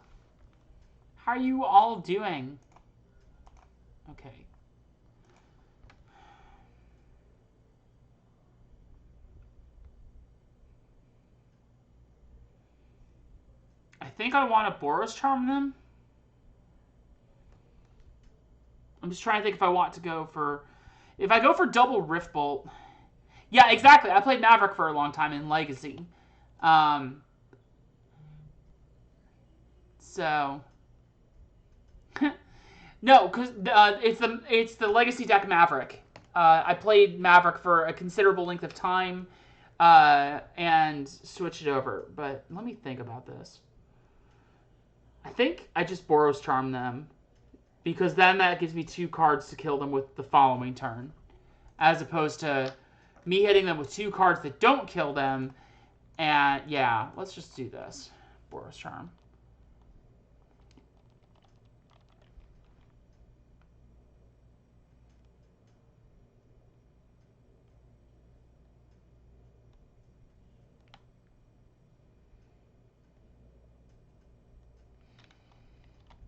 How are you all doing? Okay. I think I want to Boros Charm them. I'm just trying to think if I want to go for... If I go for double Rift Bolt... Yeah, exactly. I played Maverick for a long time in Legacy. So... No, because it's the Legacy deck Maverick. I played Maverick for a considerable length of time and switched it over. But let me think about this. I think I just Boros Charm them, because then that gives me 2 cards to kill them with the following turn, as opposed to me hitting them with 2 cards that don't kill them. And yeah, let's just do this. Boros Charm.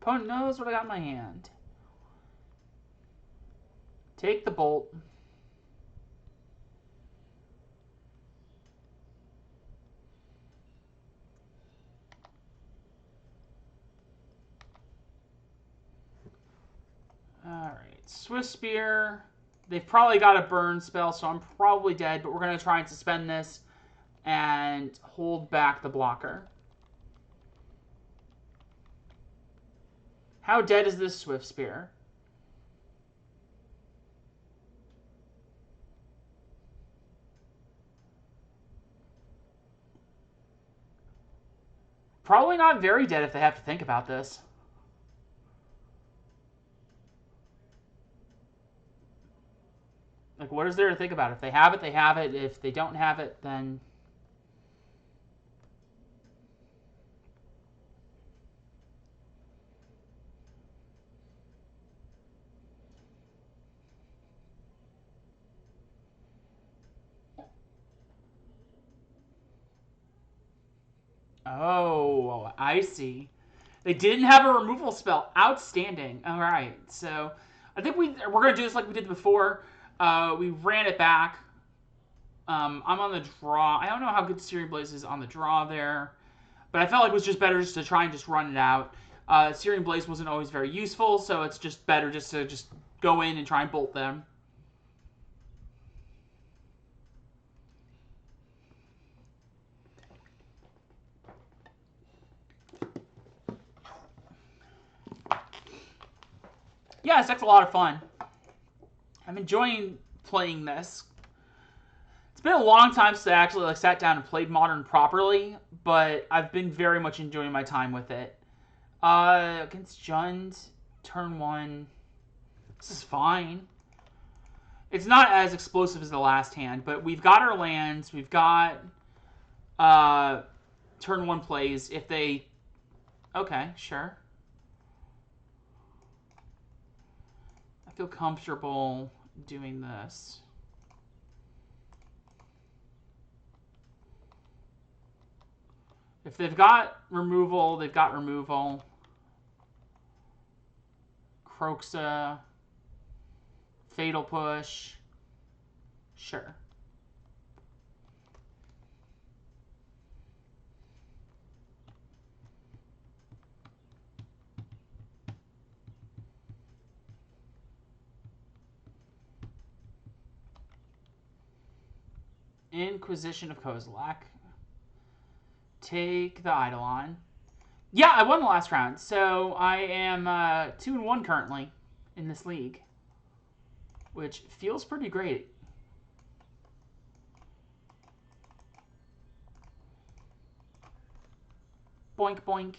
Opponent knows what I got in my hand. Take the bolt. Alright, Swiftspear. They've probably got a burn spell, so I'm probably dead, but we're going to try and suspend this and hold back the blocker. How dead is this Swiftspear? Probably not very dead if they have to think about this. Like, what is there to think about? If they have it, they have it. If they don't have it, then... Oh, I see. They didn't have a removal spell. Outstanding. All right, so I think we're going to do this like we did before. We ran it back. I'm on the draw. I don't know how good Searing Blaze is on the draw there, but I felt like it was just better just to try and just run it out. Searing Blaze wasn't always very useful, so it's just better just to just go in and try and bolt them. Yeah, this deck's a lot of fun. I'm enjoying playing this. It's been a long time since I actually sat down and played Modern properly, but I've been very much enjoying my time with it. Against Jund, turn 1. This is fine. It's not as explosive as the last hand, but we've got our lands. We've got turn 1 plays. If they... Okay, sure. I feel comfortable doing this. If they've got removal, they've got removal. Croxa. Fatal Push. Sure. Inquisition of Kozilek. Take the Eidolon. Yeah, I won the last round, so I am 2-1 currently in this league, which feels pretty great. Boink, boink.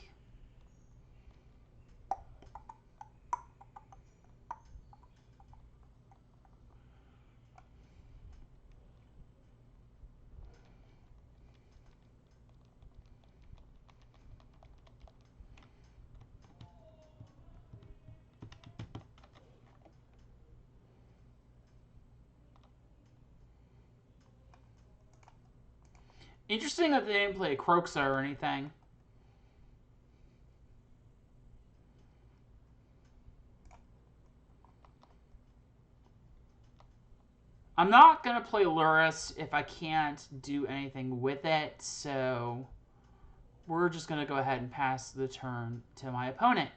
Interesting that they didn't play a Croxa or anything. I'm not going to play Lurrus if I can't do anything with it, so we're just going to go ahead and pass the turn to my opponent.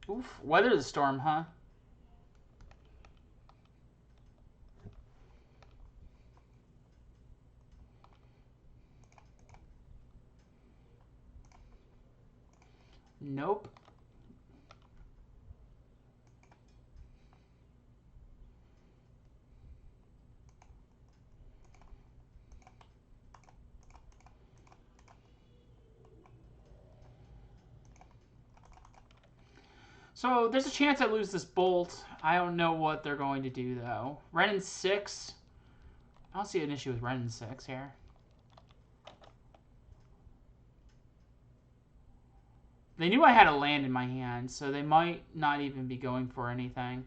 Oof, weather the storm, huh? Nope. So So there's a chance I lose this Bolt. I don't know what they're going to do, though. Renin 6. I don't see an issue with Renin 6 here. They knew I had a land in my hand, so they might not even be going for anything.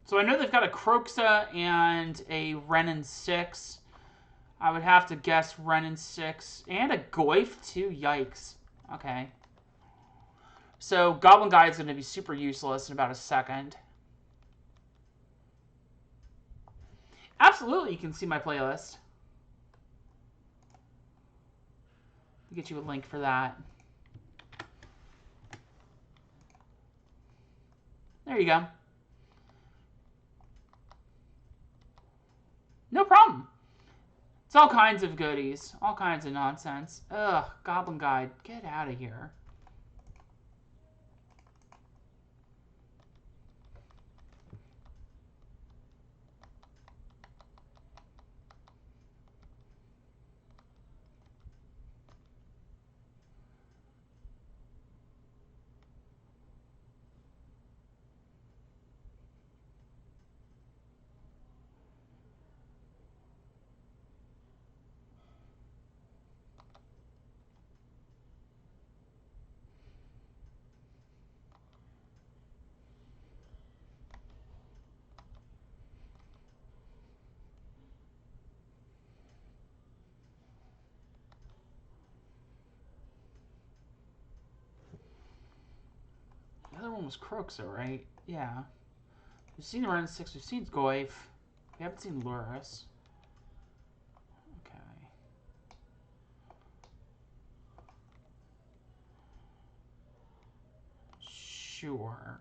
So I know they've got a Kroxa and a Renin 6. I would have to guess Renin 6. And a Goyf, too. Yikes. Okay. So Goblin Guide is going to be super useless in about a second. Absolutely, you can see my playlist. I'll get you a link for that. There you go. No problem. It's all kinds of goodies. All kinds of nonsense. Ugh, Goblin Guide. Get out of here. The other one was Kroxa, right? Yeah. We've seen Renin 6, we've seen Goyf. We haven't seen Lurrus. Okay. Sure.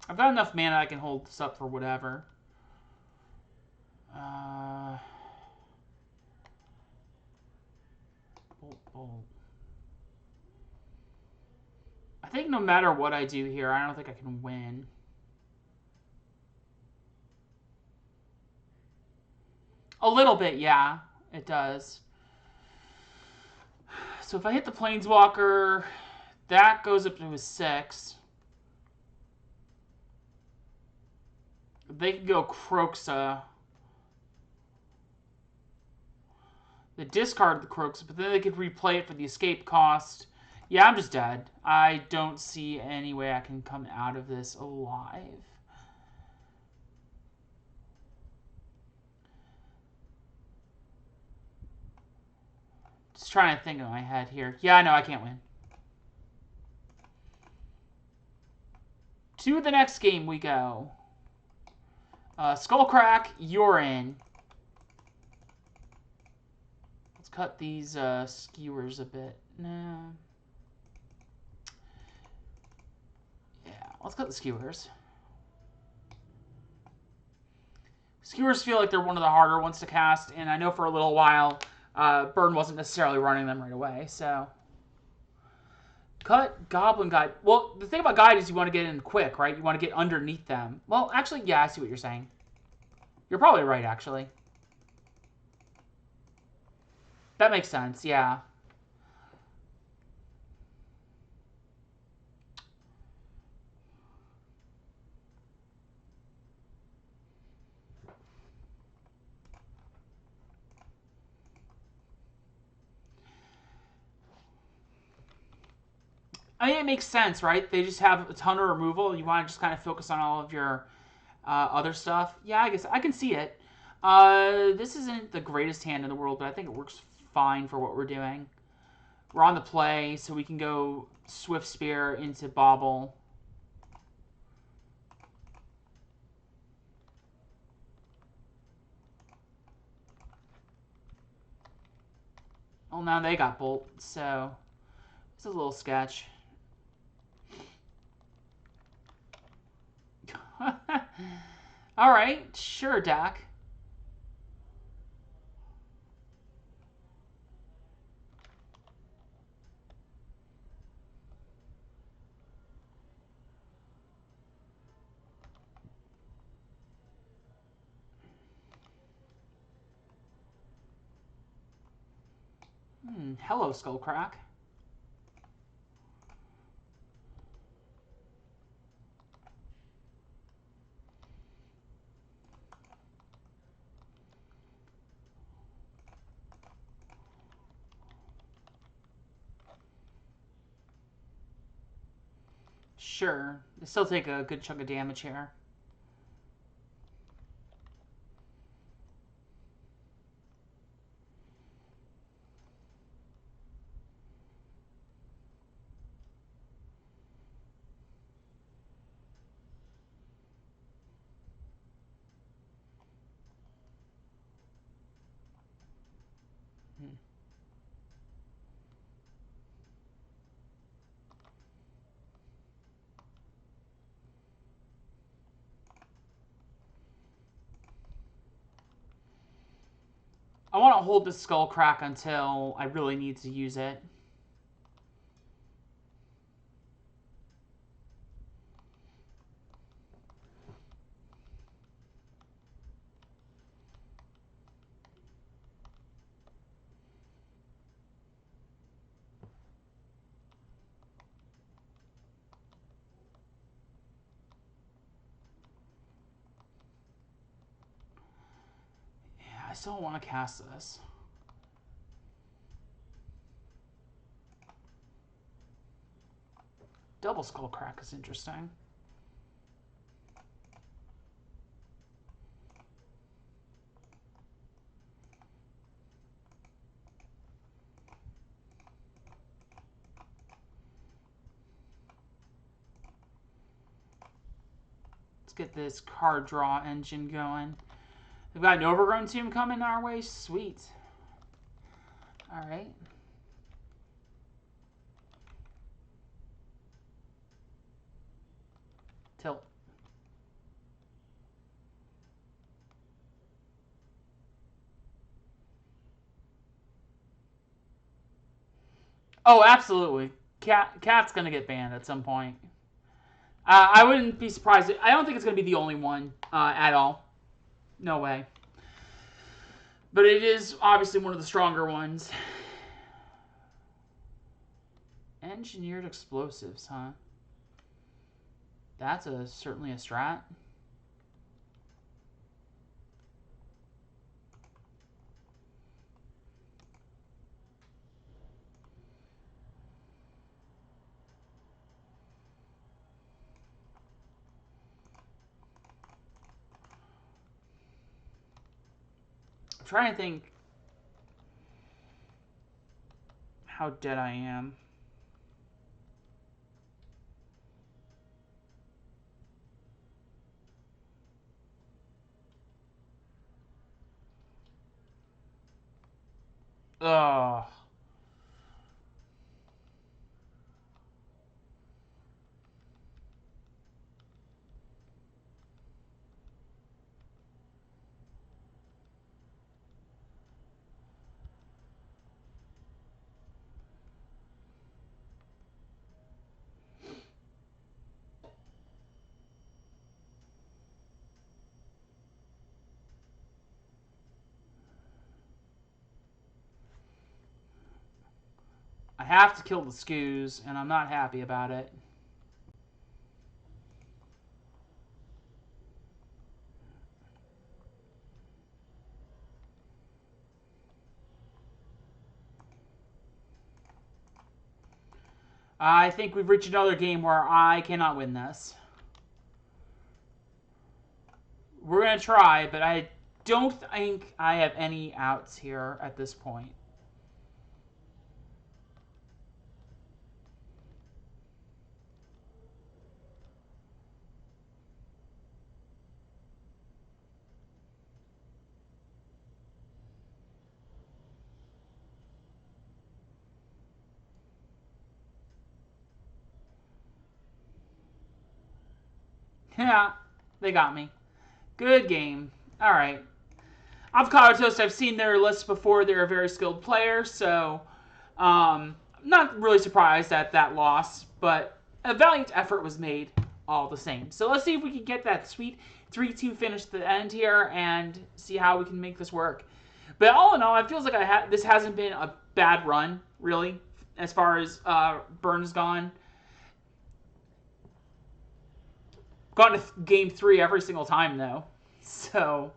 I've got enough mana I can hold this up for whatever. Bolt. I think no matter what I do here, I don't think I can win. A little bit, yeah, it does. So if I hit the Planeswalker, that goes up to a 6. They can go Kroxa. They discard the Kroxa, but then they could replay it for the escape cost. Yeah, I'm just dead. I don't see any way I can come out of this alive. Just trying to think in my head here. Yeah, I know I can't win. To the next game we go. Skullcrack, you're in. Let's cut these skewers a bit. No. Yeah, let's cut the skewers. Skewers feel like they're one of the harder ones to cast, and I know for a little while Burn wasn't necessarily running them right away, so. Cut Goblin Guide. Well, the thing about Guide is you want to get in quick, right? You want to get underneath them. Well, actually, yeah, I see what you're saying. You're probably right, actually. That makes sense, yeah. I mean, it makes sense, right? They just have a ton of removal. You want to just kind of focus on all of your other stuff. Yeah, I guess I can see it. This isn't the greatest hand in the world, but I think it works fine for what we're doing. We're on the play, so we can go Swiftspear into Bauble. Well, now they got Bolt, so it's a little sketch. All right, sure, Dak. Hello, Skullcrack. Sure. They still take a good chunk of damage here. I want to hold the Skullcrack until I really need to use it. I still don't want to cast this. Double Skullcrack is interesting. Let's get this card draw engine going. We've got an Overgrown Tomb coming our way. Sweet. All right. Tilt. Oh, absolutely. Cat's going to get banned at some point. I wouldn't be surprised. I don't think it's going to be the only one at all. No way. But it is obviously one of the stronger ones. Engineered explosives, huh? That's certainly a strat. I'm trying to think how dead I am. Ugh. I have to kill the Skews, and I'm not happy about it. I think we've reached another game where I cannot win this. We're going to try, but I don't think I have any outs here at this point. Yeah, they got me. Good game. All right. Avocado Toast, I've seen their lists before. They're a very skilled player, so not really surprised at that loss, but a valiant effort was made all the same. So let's see if we can get that sweet 3-2 finish at the end here and see how we can make this work. But all in all, it feels like this hasn't been a bad run, really, as far as Burn's gone. Gotten to game 3 every single time, though. So,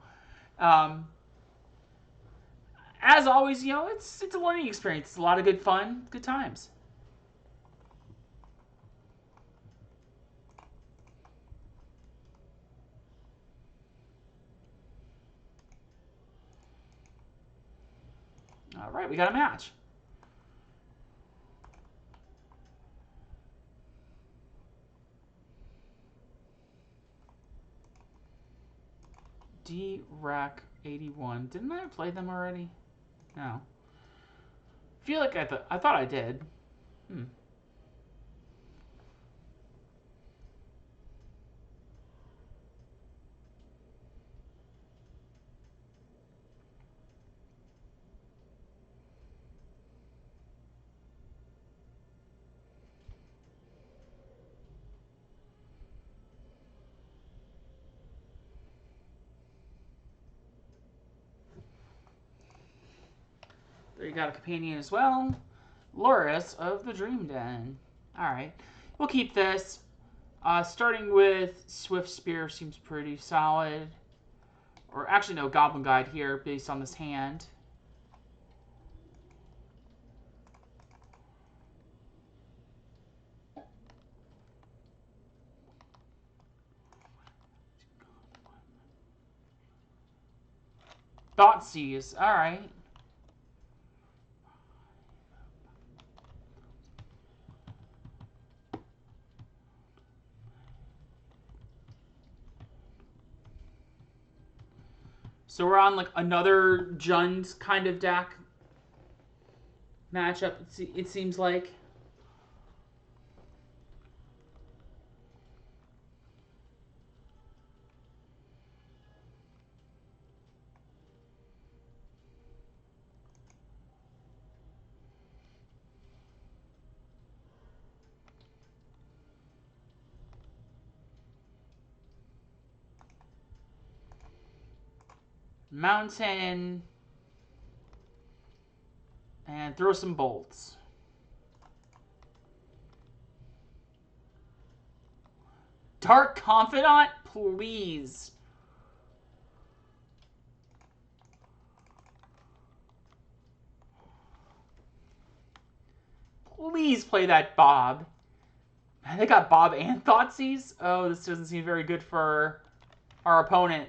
as always, you know, it's a learning experience. It's a lot of good fun, good times. All right, we got a match. D-Rack 81. Didn't I play them already? No. I feel like I thought I did. There you got a companion as well. Lurrus of the Dream Den. Alright. We'll keep this. Starting with Swiftspear seems pretty solid. Or actually, no, Goblin Guide here based on this hand. Thoughtseize. Alright. So we're on like another Jund kind of deck matchup, it seems like. Mountain. And throw some bolts. Dark Confidant, please. Please play that Bob. They got Bob and Thoughtseize? Oh, this doesn't seem very good for our opponent.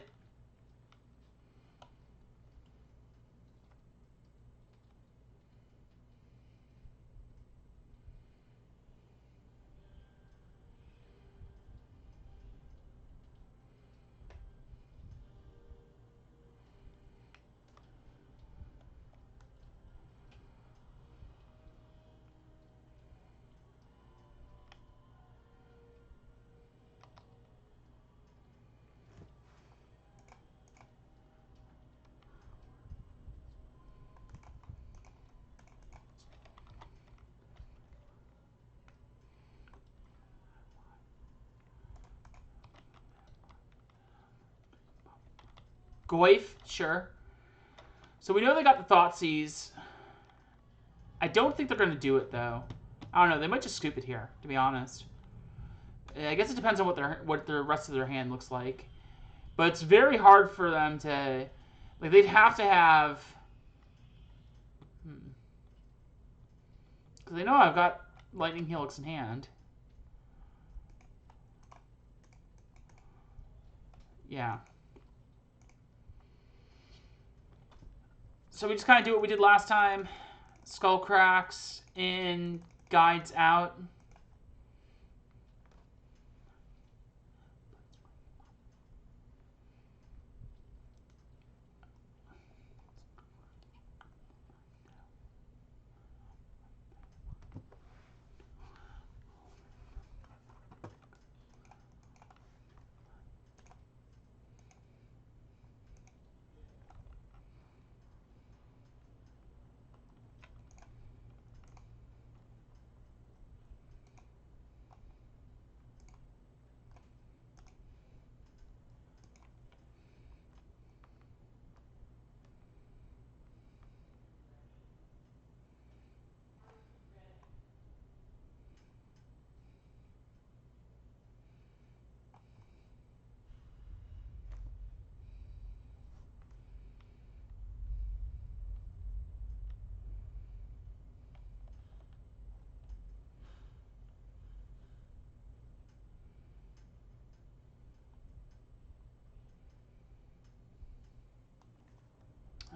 Goyf, sure. So we know they got the Thoughtseize. I don't think they're going to do it, though. I don't know. They might just scoop it here, to be honest. I guess it depends on what the rest of their hand looks like. But it's very hard for them to... Like, they'd have to have... Because they know I've got Lightning Helix in hand. Yeah. So we just kind of do what we did last time. Skull cracks in, guides out.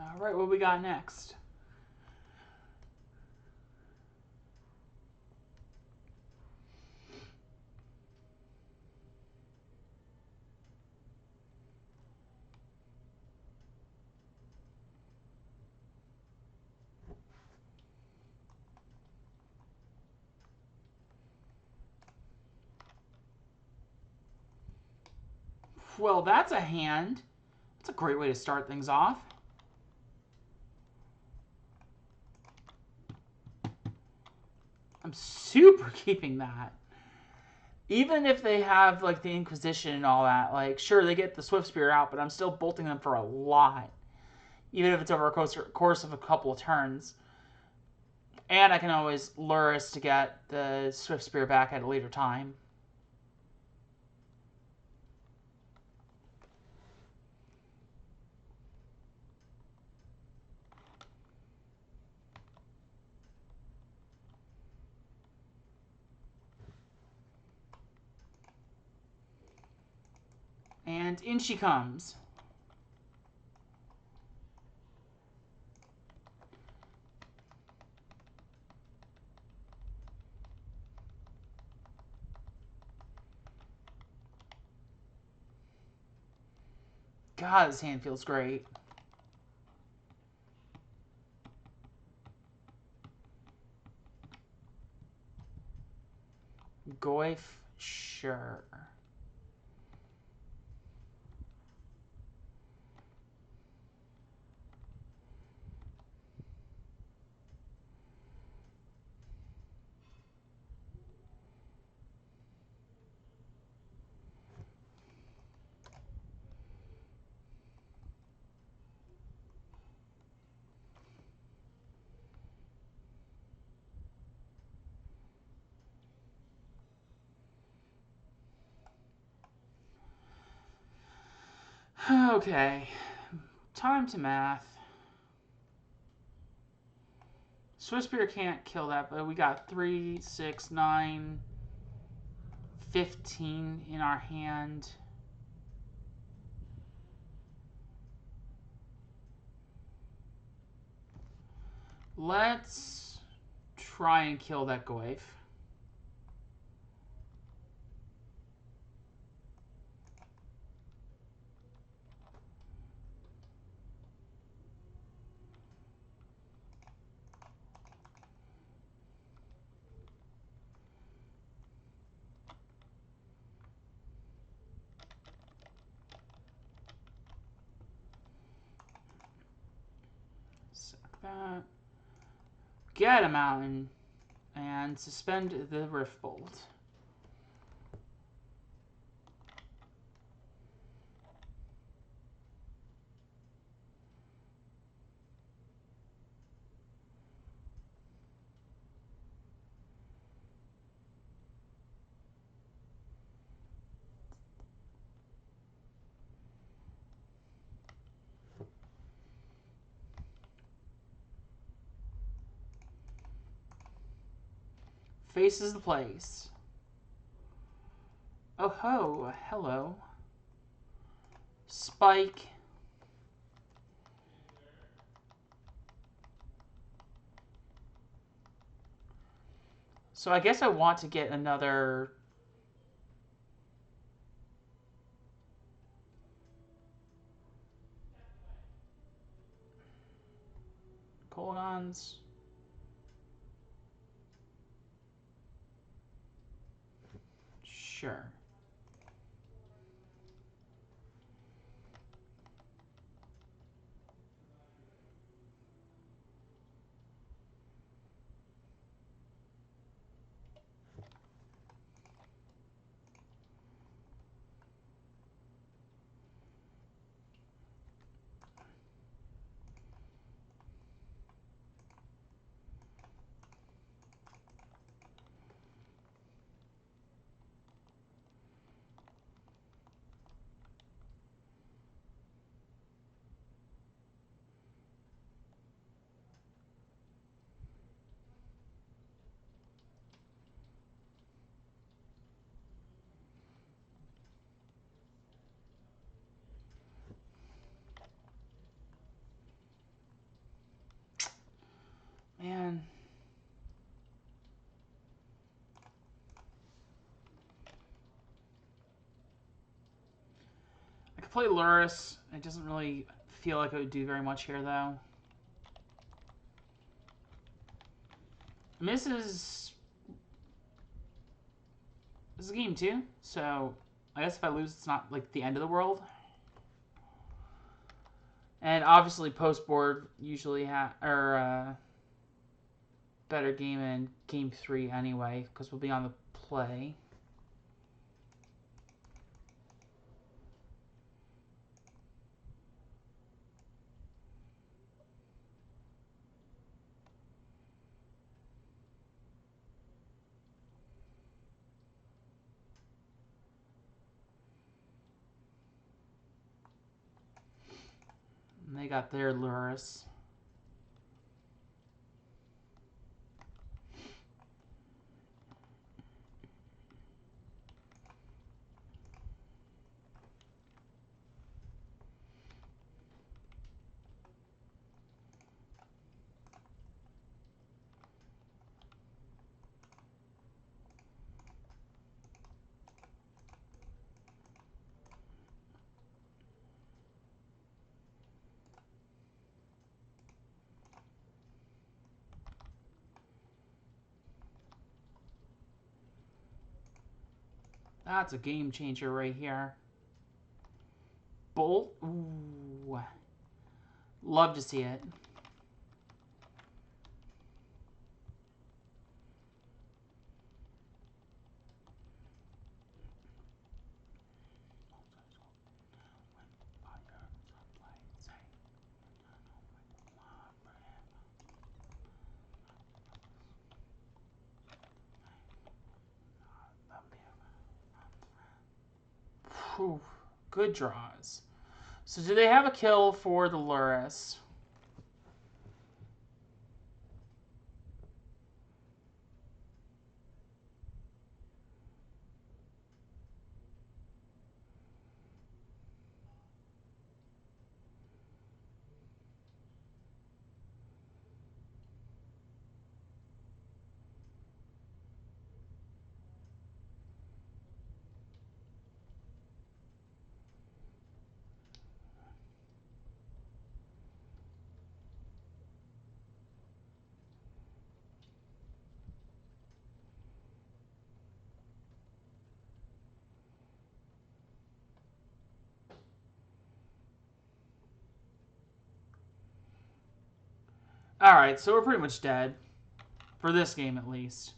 All right, what we got next? Well, that's a hand. That's a great way to start things off. I'm super keeping that. Even if they have, like, the Inquisition and all that, like, sure, they get the Swiftspear out, but I'm still bolting them for a lot. Even if it's over a course of a couple of turns. And I can always Lurrus to get the Swiftspear back at a later time. And in she comes. God, this hand feels great. Goyf, sure. Okay, time to math. Swiftspear can't kill that, but we got 3, 6, 9, 15 in our hand. Let's try and kill that Goyf. That. Get a mountain and suspend the Rift Bolt. Faces the place. Oh ho, hello. Spike. So I guess I want to get another... Cologons. Sure. could play Lurrus. It doesn't really feel like it would do very much here, though. I mean, this is game 2, so I guess if I lose, it's not like the end of the world. And obviously, post board usually better game in game 3 anyway, because we'll be on the play. And they got their Lurrus. That's a game changer right here. Bolt. Ooh. Love to see it. Whew, good draws. So do they have a kill for the Lurrus? Alright, so we're pretty much dead. For this game, at least.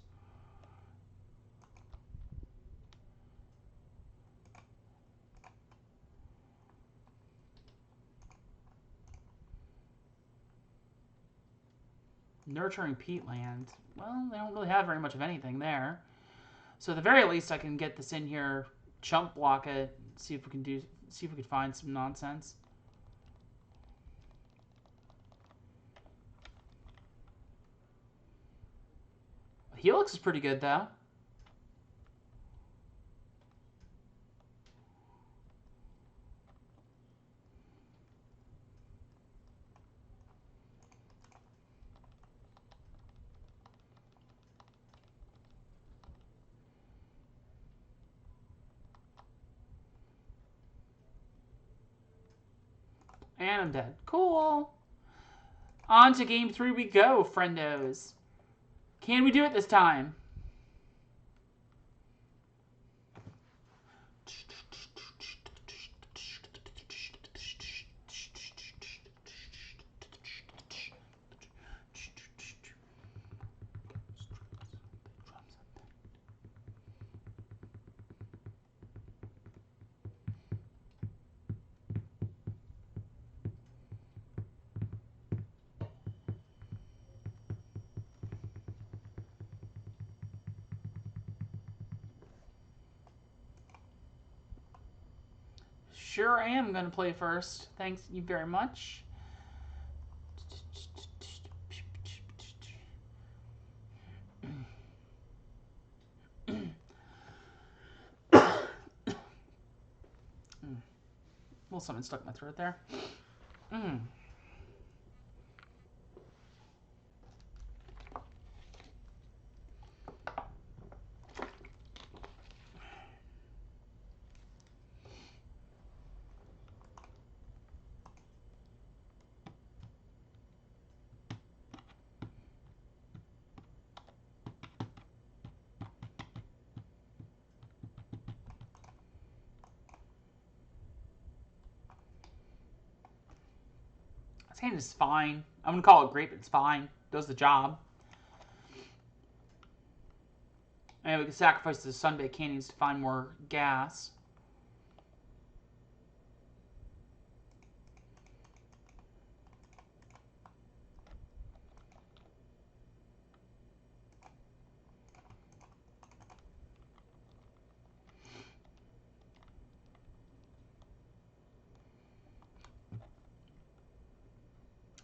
Nurturing Peatland. Well, they don't really have very much of anything there. So at the very least, I can get this in here, chump block it, see if we can find some nonsense. Helix is pretty good, though. And I'm dead. Cool. On to game 3 we go, friendos. Can we do it this time? Sure am going to play first. Thanks you very much. Well, something stuck in my throat there. This hand is fine. I'm going to call it great, but it's fine. Does the job. And we can sacrifice the Sunbaked Canyons to find more gas.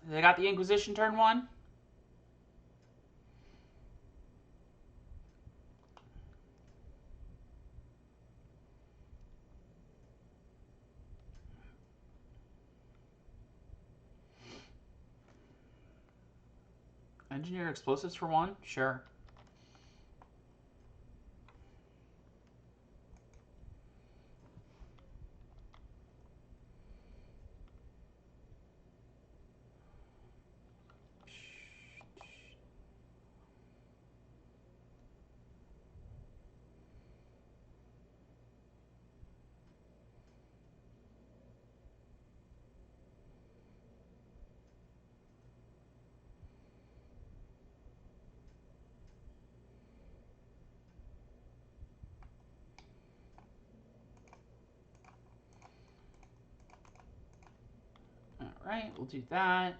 They got the Inquisition turn 1. Engineer explosives for 1? Sure. Alright, we'll do that.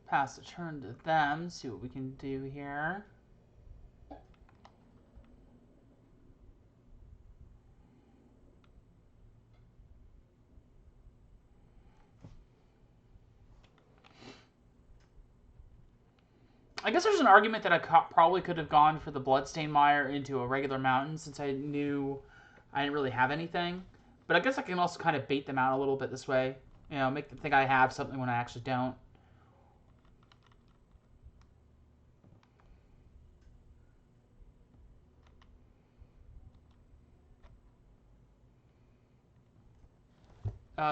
Pass the turn to them, see what we can do here. I guess there's an argument that I probably could have gone for the Bloodstained Mire into a regular mountain since I knew I didn't really have anything. But I guess I can also kind of bait them out a little bit this way. You know, make them think I have something when I actually don't.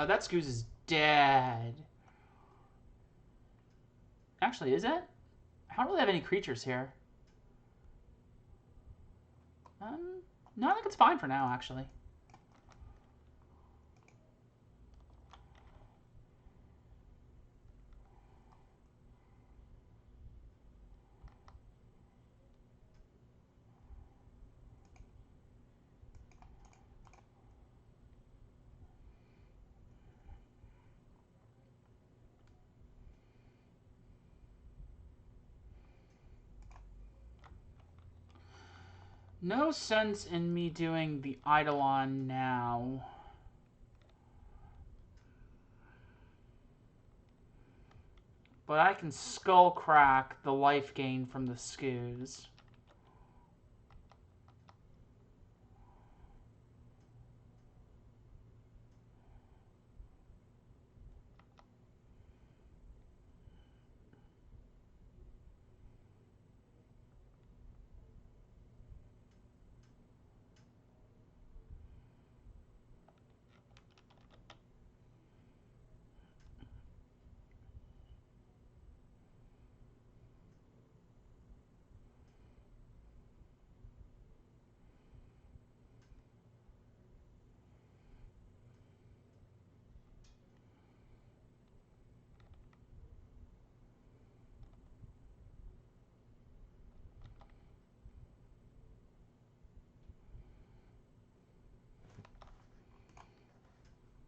That Scoos is dead. Actually, is it? I don't really have any creatures here. No, I think it's fine for now, actually. No sense in me doing the Eidolon now. But I can skull crack the life gain from the Scoos.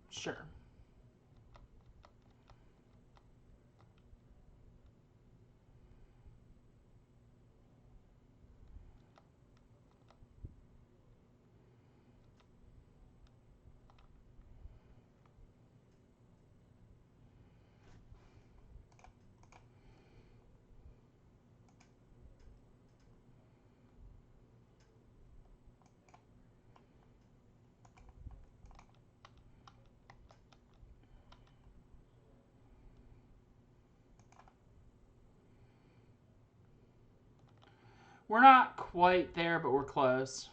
Sure. We're not quite there, but we're close.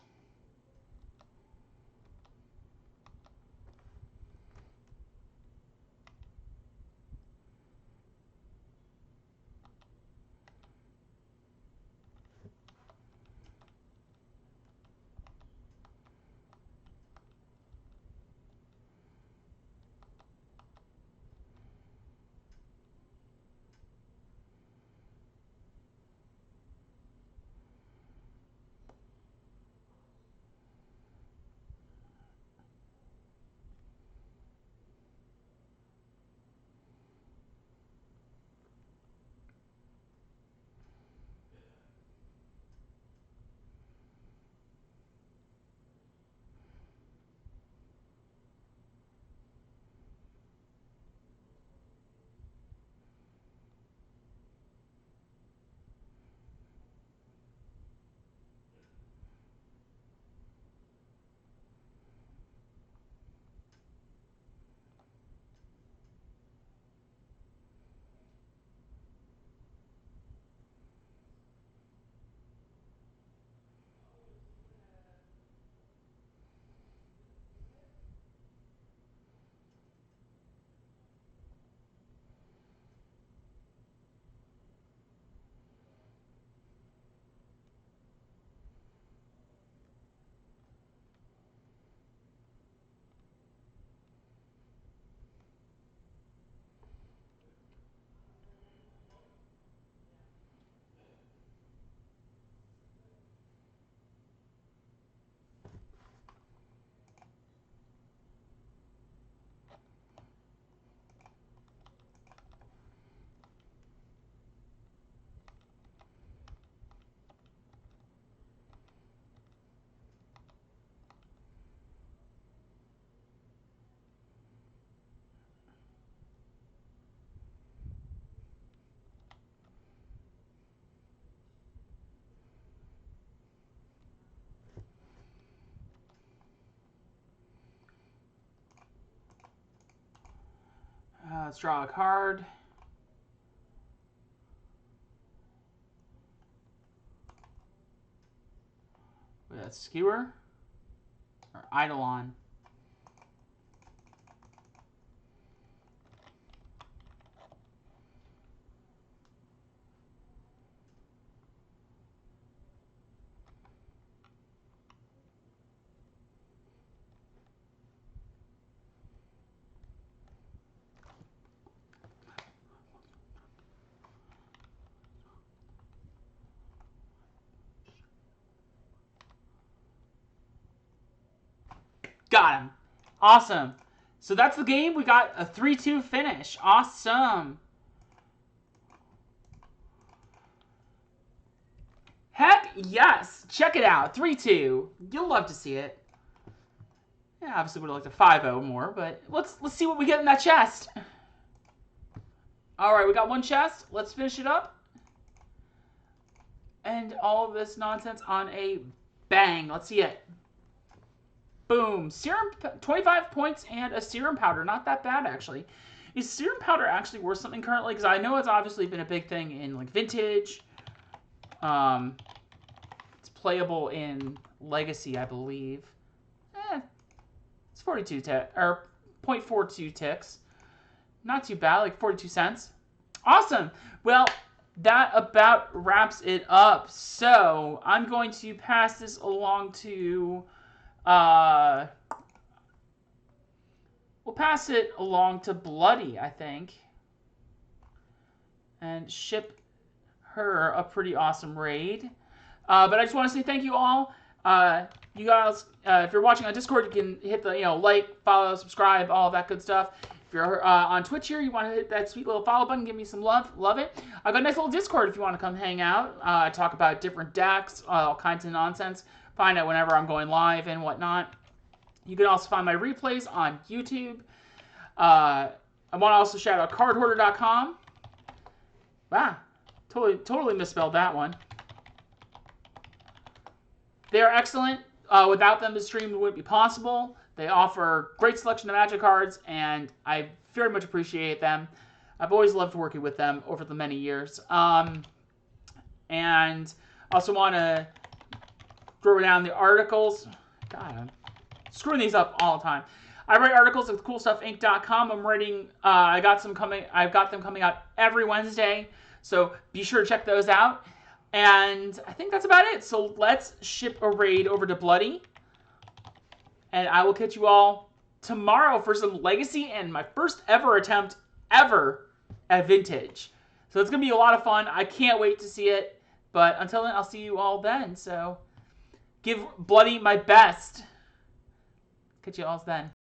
Let's draw a card. We got Skewer or Eidolon. Got him. Awesome. So that's the game. We got a 3-2 finish. Awesome. Heck yes. Check it out. 3-2. You'll love to see it. Yeah, obviously would have liked a 5-0 more, but let's see what we get in that chest. All right, we got one chest. Let's finish it up. And all of this nonsense on a bang. Let's see it. Boom. Serum, 25 points and a serum powder. Not that bad, actually. Is serum powder actually worth something currently? Because I know it's obviously been a big thing in like Vintage. It's playable in Legacy, I believe. It's 42 or 0.42 ticks. Not too bad, like 42 cents. Awesome. Well, that about wraps it up. So I'm going to pass this along to... we'll pass it along to Bloody, I think. And ship her a pretty awesome raid. But I just want to say thank you all. You guys, if you're watching on Discord, you can hit the, like, follow, subscribe, all of that good stuff. If you're on Twitch here, you want to hit that sweet little follow button, give me some love. Love it. I've got a nice little Discord if you want to come hang out. Talk about different decks, all kinds of nonsense. Find out whenever I'm going live and whatnot. You can also find my replays on YouTube. I want to also shout out cardhoarder.com. Wow, totally misspelled that one. They are excellent. Without them, the stream wouldn't be possible. They offer great selection of Magic cards, and I very much appreciate them. I've always loved working with them over the many years. And Also want to throw down the articles. God, I'm screwing these up all the time. I write articles at CoolStuffInc.com. I'm writing. I've got them coming out every Wednesday. So be sure to check those out. And I think that's about it. So let's ship a raid over to Bloody. And I will catch you all tomorrow for some Legacy and my first ever attempt ever at Vintage. So it's going to be a lot of fun. I can't wait to see it. But until then, I'll see you all then. So give Bloody my best. Catch you all then.